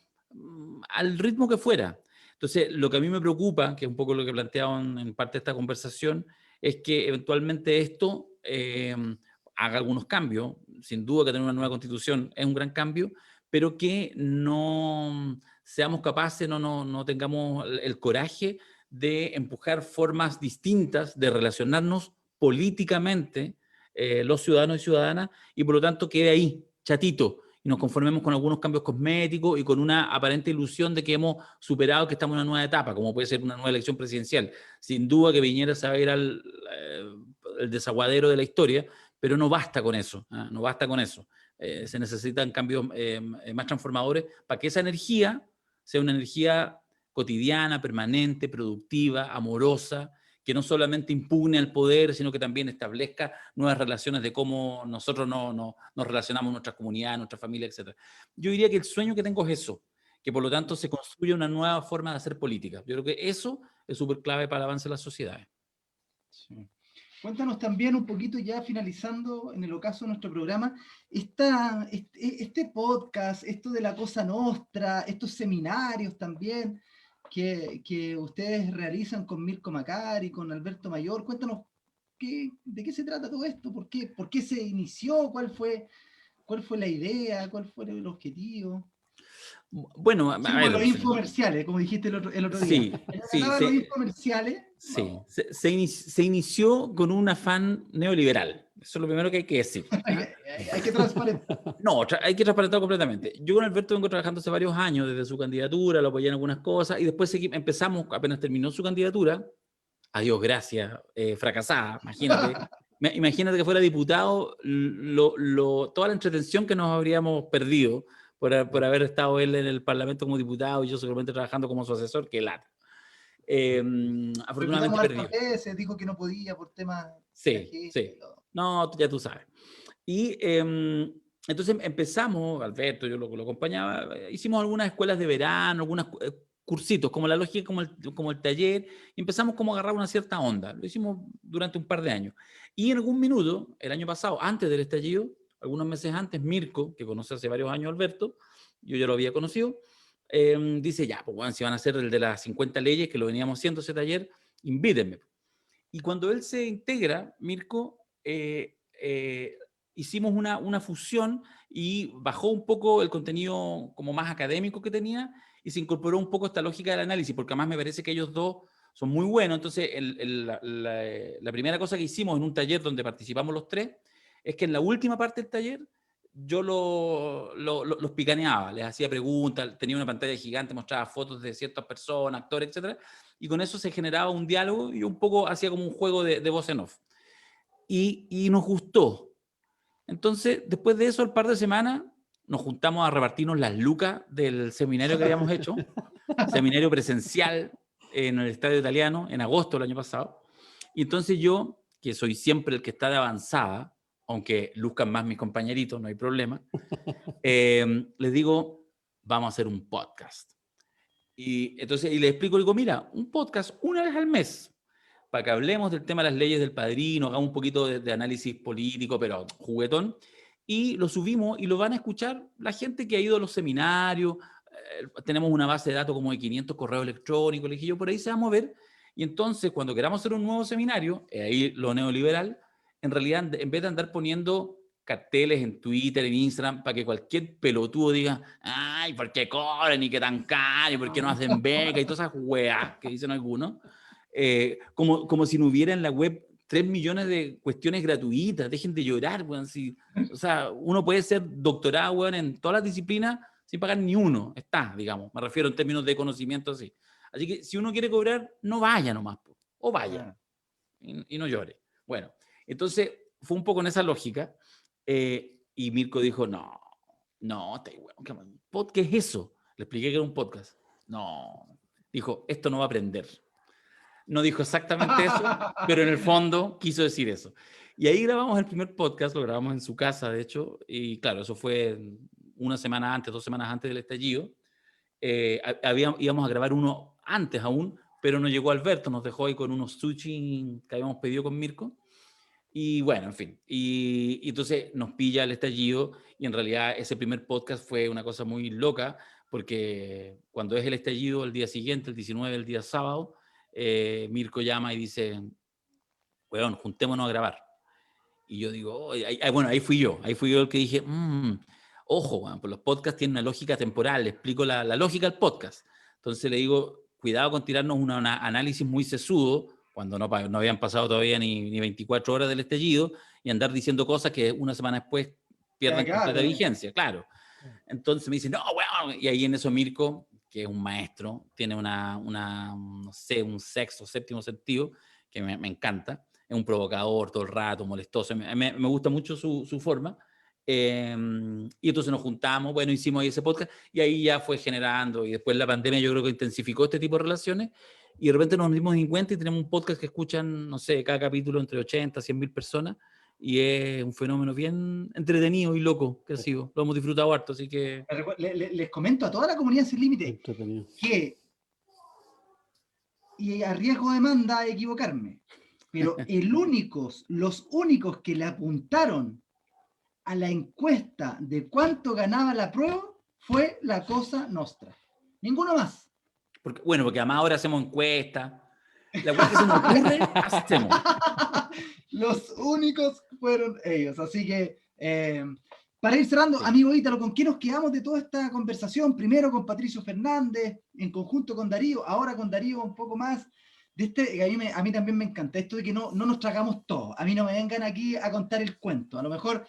al ritmo que fuera. Entonces, lo que a mí me preocupa, que es un poco lo que planteaba en parte de esta conversación, es que eventualmente esto haga algunos cambios. Sin duda que tener una nueva constitución es un gran cambio, pero que no seamos capaces, no tengamos el coraje de empujar formas distintas de relacionarnos políticamente los ciudadanos y ciudadanas, y por lo tanto quede ahí, chatito, y nos conformemos con algunos cambios cosméticos y con una aparente ilusión de que hemos superado, que estamos en una nueva etapa, como puede ser una nueva elección presidencial. Sin duda que Piñera se va a ir al el desaguadero de la historia, pero no basta con eso, ¿eh? No basta con eso. Se necesitan cambios más transformadores para que esa energía sea una energía cotidiana, permanente, productiva, amorosa, que no solamente impugne al poder, sino que también establezca nuevas relaciones de cómo nosotros nos relacionamos en nuestras comunidades, en nuestra familia, etc. Yo diría que el sueño que tengo es eso, que por lo tanto se construya una nueva forma de hacer política. Yo creo que eso es súper clave para el avance de las sociedades. Sí. Cuéntanos también un poquito, ya finalizando en el ocaso de nuestro programa, este podcast, esto de la Cosa Nostra, estos seminarios también que ustedes realizan con Mirko Macari, con Alberto Mayor. Cuéntanos ¿De qué se trata todo esto? ¿Por qué se inició? ¿Cuál fue la idea? ¿Cuál fue el objetivo? Bueno, a Así como ver, los infomerciales, como dijiste el otro día. sí, En sí, los infomerciales. sí. Vamos. Se inició con un afán neoliberal. Eso es lo primero que hay que decir. Hay que transparentar. No, hay que transparentar completamente. Yo con Alberto vengo trabajando hace varios años, desde su candidatura, lo apoyé en algunas cosas, y después empezamos, apenas terminó su candidatura, a Dios gracias, fracasada, imagínate. Imagínate que fuera diputado, toda la entretención que nos habríamos perdido por haber estado él en el Parlamento como diputado y yo seguramente trabajando como su asesor, que lata. Afortunadamente perdió. Veces, dijo que no podía por temas... Sí. No, ya tú sabes. Y entonces empezamos, Alberto, yo lo acompañaba, hicimos algunas escuelas de verano, algunos cursitos, como la lógica, como el taller, y empezamos como a agarrar una cierta onda. Lo hicimos durante un par de años. Y en algún minuto, el año pasado, antes del estallido, algunos meses antes, Mirko, que conoce hace varios años a Alberto, yo ya lo había conocido, dice, ya, pues bueno, si van a hacer el de las 50 leyes, que lo veníamos haciendo ese taller, invítenme. Y cuando él se integra, Mirko, hicimos una fusión y bajó un poco el contenido como más académico que tenía y se incorporó un poco esta lógica del análisis, porque además me parece que ellos dos son muy buenos. Entonces, la primera cosa que hicimos en un taller donde participamos los tres es que en la última parte del taller yo los picaneaba, les hacía preguntas, tenía una pantalla gigante, mostraba fotos de ciertas personas, actores, etcétera, y con eso se generaba un diálogo y un poco hacía como un juego de voz en off. Y nos gustó. Entonces, después de eso, al par de semanas, nos juntamos a repartirnos las lucas del seminario que habíamos hecho, seminario presencial en el Estadio Italiano, en agosto del año pasado. Y entonces yo, que soy siempre el que está de avanzada, aunque luzcan más mis compañeritos, no hay problema, les digo, vamos a hacer un podcast. Y entonces les explico, digo, mira, un podcast una vez al mes, para que hablemos del tema de las leyes del padrino, hagamos un poquito de análisis político, pero juguetón, y lo subimos y lo van a escuchar la gente que ha ido a los seminarios, tenemos una base de datos como de 500 correos electrónicos, le dije yo, por ahí se va a mover, y entonces cuando queramos hacer un nuevo seminario, ahí lo neoliberal, en realidad en vez de andar poniendo carteles en Twitter, en Instagram, para que cualquier pelotudo diga, ay, ¿por qué cobran y qué tan caro? ¿Y por qué no hacen beca? Y todas esas weas que dicen algunos. Como si no hubiera en la web 3 millones de cuestiones gratuitas. Dejen de llorar, weón. O sea, uno puede ser doctorado, weón, en todas las disciplinas sin pagar ni uno. Está, digamos. Me refiero en términos de conocimiento así. Así que si uno quiere cobrar, no vaya nomás. O vaya. Y no llore. Bueno, entonces fue un poco en esa lógica. Y Mirko dijo, no, ¿qué es eso? Le expliqué que era un podcast. No, dijo, esto no va a aprender. No dijo exactamente eso, pero en el fondo quiso decir eso. Y ahí grabamos el primer podcast, lo grabamos en su casa, de hecho, y claro, eso fue una semana antes, 2 semanas antes del estallido. Íbamos a grabar uno antes aún, pero no llegó Alberto, nos dejó ahí con unos sushi que habíamos pedido con Mirko. Y bueno, en fin, y entonces nos pilla el estallido y en realidad ese primer podcast fue una cosa muy loca porque cuando es el estallido, el día siguiente, el 19, el día sábado, Mirko llama y dice, weón, juntémonos a grabar. Y yo digo, bueno, ahí fui yo el que dije, ojo, weón, pues los podcasts tienen una lógica temporal, le explico la lógica del podcast. Entonces le digo, cuidado con tirarnos un análisis muy sesudo, cuando no habían pasado todavía ni 24 horas del estallido, y andar diciendo cosas que una semana después pierden completa vigencia, claro. Entonces me dicen, no, weón, y ahí en eso Mirko, que es un maestro, tiene no sé, un sexto, séptimo sentido, que me encanta, es un provocador todo el rato, molestoso, me gusta mucho su forma, y entonces nos juntamos, bueno, hicimos ahí ese podcast, y ahí ya fue generando, y después la pandemia yo creo que intensificó este tipo de relaciones, y de repente nos dimos en cuenta y tenemos un podcast que escuchan, no sé, cada capítulo entre 80 a 100.000 personas, y es un fenómeno bien entretenido y loco que ha sido. Lo hemos disfrutado harto, así que... Les comento a toda la comunidad Sin Límite que, y a riesgo de demanda equivocarme, pero los únicos que le apuntaron a la encuesta de cuánto ganaba la prueba fue la Cosa Nostra. Ninguno más. Porque además ahora hacemos encuestas. La cual que se nos ocurre, hacemos. Los únicos fueron ellos. Así que, para ir cerrando, Sí. amigo Ítalo, ¿con qué nos quedamos de toda esta conversación? Primero con Patricio Fernández, en conjunto con Darío, ahora con Darío un poco más. De este, a mí también me encanta esto de que no nos tragamos todo. A mí no me vengan aquí a contar el cuento. A lo mejor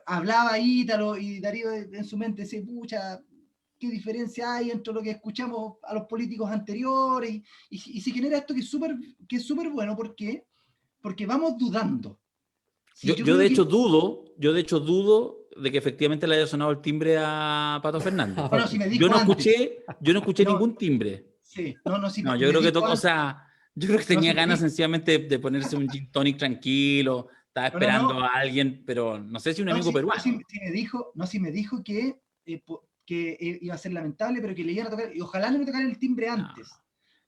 hablaba Ítalo y Darío en su mente decía, pucha, ¿qué diferencia hay entre lo que escuchamos a los políticos anteriores? Y se genera esto que es súper bueno. ¿Por qué? Porque vamos dudando. Sí, Yo de hecho dudo de que efectivamente le haya sonado el timbre a Pato Fernández. Bueno, si me dijo Yo no antes. escuché No, ningún timbre. sí, si No, me yo creo que dijo o antes. sea, yo creo que No, tenía si me ganas dijo. sencillamente de ponerse un gin tonic tranquilo, estaba esperando No. a alguien, pero no sé si un No, amigo peruano. si me dijo que iba a ser lamentable, pero que le iban a tocar, y ojalá no me tocara el timbre No. antes.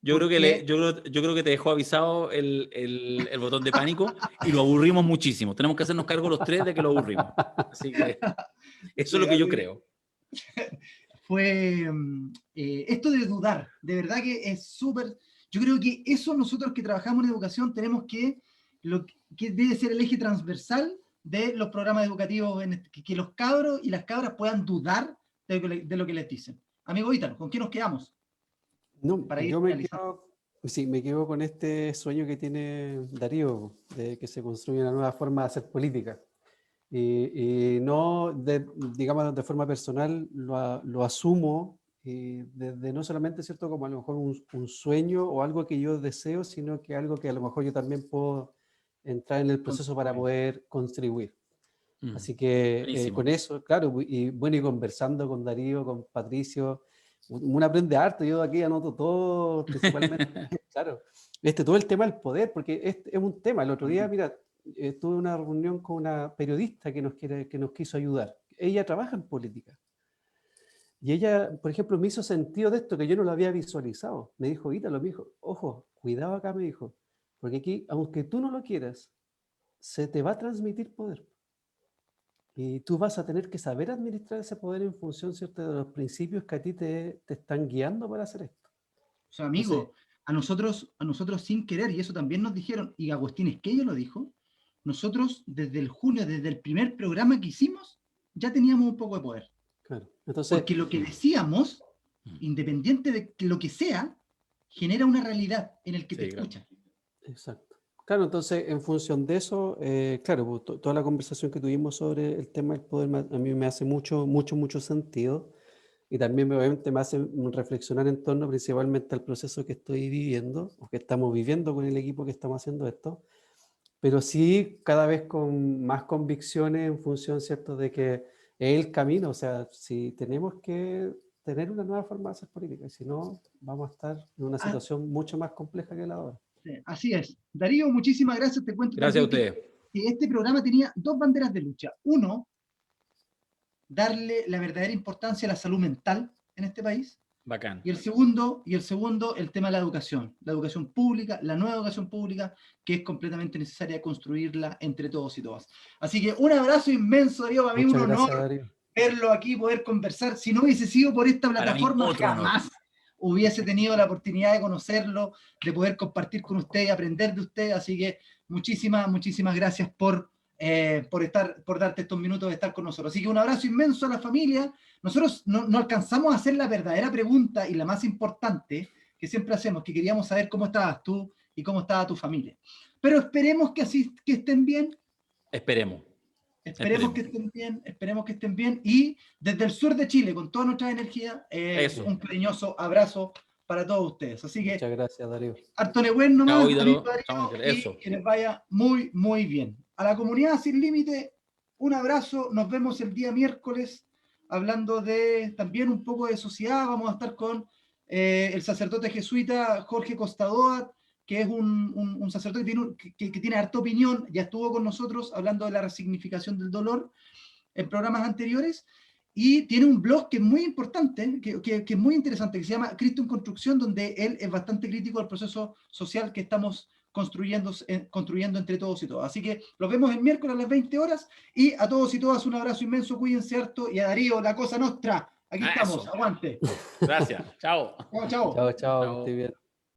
Yo creo Porque- que te dejó avisado el botón de pánico y lo aburrimos muchísimo. Tenemos que hacernos cargo los tres de que lo aburrimos. Así que eso es lo que yo creo. fue esto de dudar, de verdad que es súper, yo creo que eso nosotros que trabajamos en educación tenemos que debe ser el eje transversal de los programas educativos, que los cabros y las cabras puedan dudar de lo que les dicen. Amigo Ítalo, ¿con qué nos quedamos? No, Para ir yo me finalizando. quedo con este sueño que tiene Darío, de que se construya una nueva forma de hacer política. Y no, digamos, de forma personal, lo asumo desde no solamente, ¿cierto?, como a lo mejor un sueño o algo que yo deseo, sino que algo que a lo mejor yo también puedo entrar en el proceso para poder contribuir. Así que Buenísimo. con eso, claro, y bueno, y conversando con Darío, con Patricio, uno aprende harto. Yo aquí anoto todo, principalmente, claro, todo el tema del poder, porque es un tema. El otro día, mira, tuve una reunión con una periodista que nos quiso ayudar. Ella trabaja en política. Y ella, por ejemplo, me hizo sentido de esto que yo no lo había visualizado. Me dijo, Ítalo, me dijo, ojo, cuidado acá, me dijo, porque aquí, aunque tú no lo quieras, se te va a transmitir poder. Y tú vas a tener que saber administrar ese poder en función, ¿cierto?, de los principios que a ti te están guiando para hacer esto. O sea, amigo, Entonces, a nosotros sin querer, y eso también nos dijeron, y Agustín Esquello lo dijo, nosotros desde el junio, desde el primer programa que hicimos, ya teníamos un poco de poder. claro. Entonces, Porque lo que decíamos, independiente de lo que sea, genera una realidad en el que te claro. escuchan. exacto. Claro, entonces, en función de eso, claro, pues, toda la conversación que tuvimos sobre el tema del poder a mí me hace mucho sentido. Y también obviamente me hace reflexionar en torno principalmente al proceso que estoy viviendo, o que estamos viviendo con el equipo que estamos haciendo esto, pero sí cada vez con más convicciones en función, ¿cierto?, de que es el camino. O sea, si tenemos que tener una nueva forma de hacer política, y si no, vamos a estar en una situación mucho más compleja que la de ahora. Sí, así es. Darío, muchísimas gracias. Te cuento Gracias a también ustedes. que este programa tenía dos banderas de lucha. Uno, darle la verdadera importancia a la salud mental en este país. Bacán. Y el segundo, el tema de la educación pública, la nueva educación pública, que es completamente necesaria construirla entre todos y todas. Así que un abrazo inmenso, Darío, para mí un Muchas gracias, honor Darío. verlo aquí, poder conversar. Si no hubiese sido por esta Para mí, plataforma, otro honor. jamás hubiese tenido la oportunidad de conocerlo, de poder compartir con usted y aprender de usted. Así que muchísimas gracias por darte estos minutos de estar con nosotros. Así que un abrazo inmenso a la familia. Nosotros no alcanzamos a hacer la verdadera pregunta y la más importante que siempre hacemos, que queríamos saber cómo estabas tú y cómo estaba tu familia. Pero esperemos que estén bien. Esperemos. Esperemos que estén bien. Y desde el sur de Chile, con toda nuestra energía, un cariñoso abrazo para todos ustedes. Así que, Muchas gracias, Darío. harto buen nomás, Chao, Ítalo. Darío, Eso. y que les vaya muy, muy bien. A la comunidad Sin Límite, un abrazo. Nos vemos el día miércoles, hablando de también un poco de sociedad. Vamos a estar con el sacerdote jesuita Jorge Costadoa, que es un sacerdote que tiene harta opinión. Ya estuvo con nosotros hablando de la resignificación del dolor en programas anteriores. Y tiene un blog que es muy importante, que es muy interesante, que se llama Cristo en Construcción, donde él es bastante crítico al proceso social que estamos construyendo entre todos y todas. Así que los vemos el miércoles a las 20 horas, y a todos y todas un abrazo inmenso, cuídense harto, y a Darío, la cosa nostra, aquí estamos, aguante. Gracias. Chao. Chao, chao. Chao, que esté bien.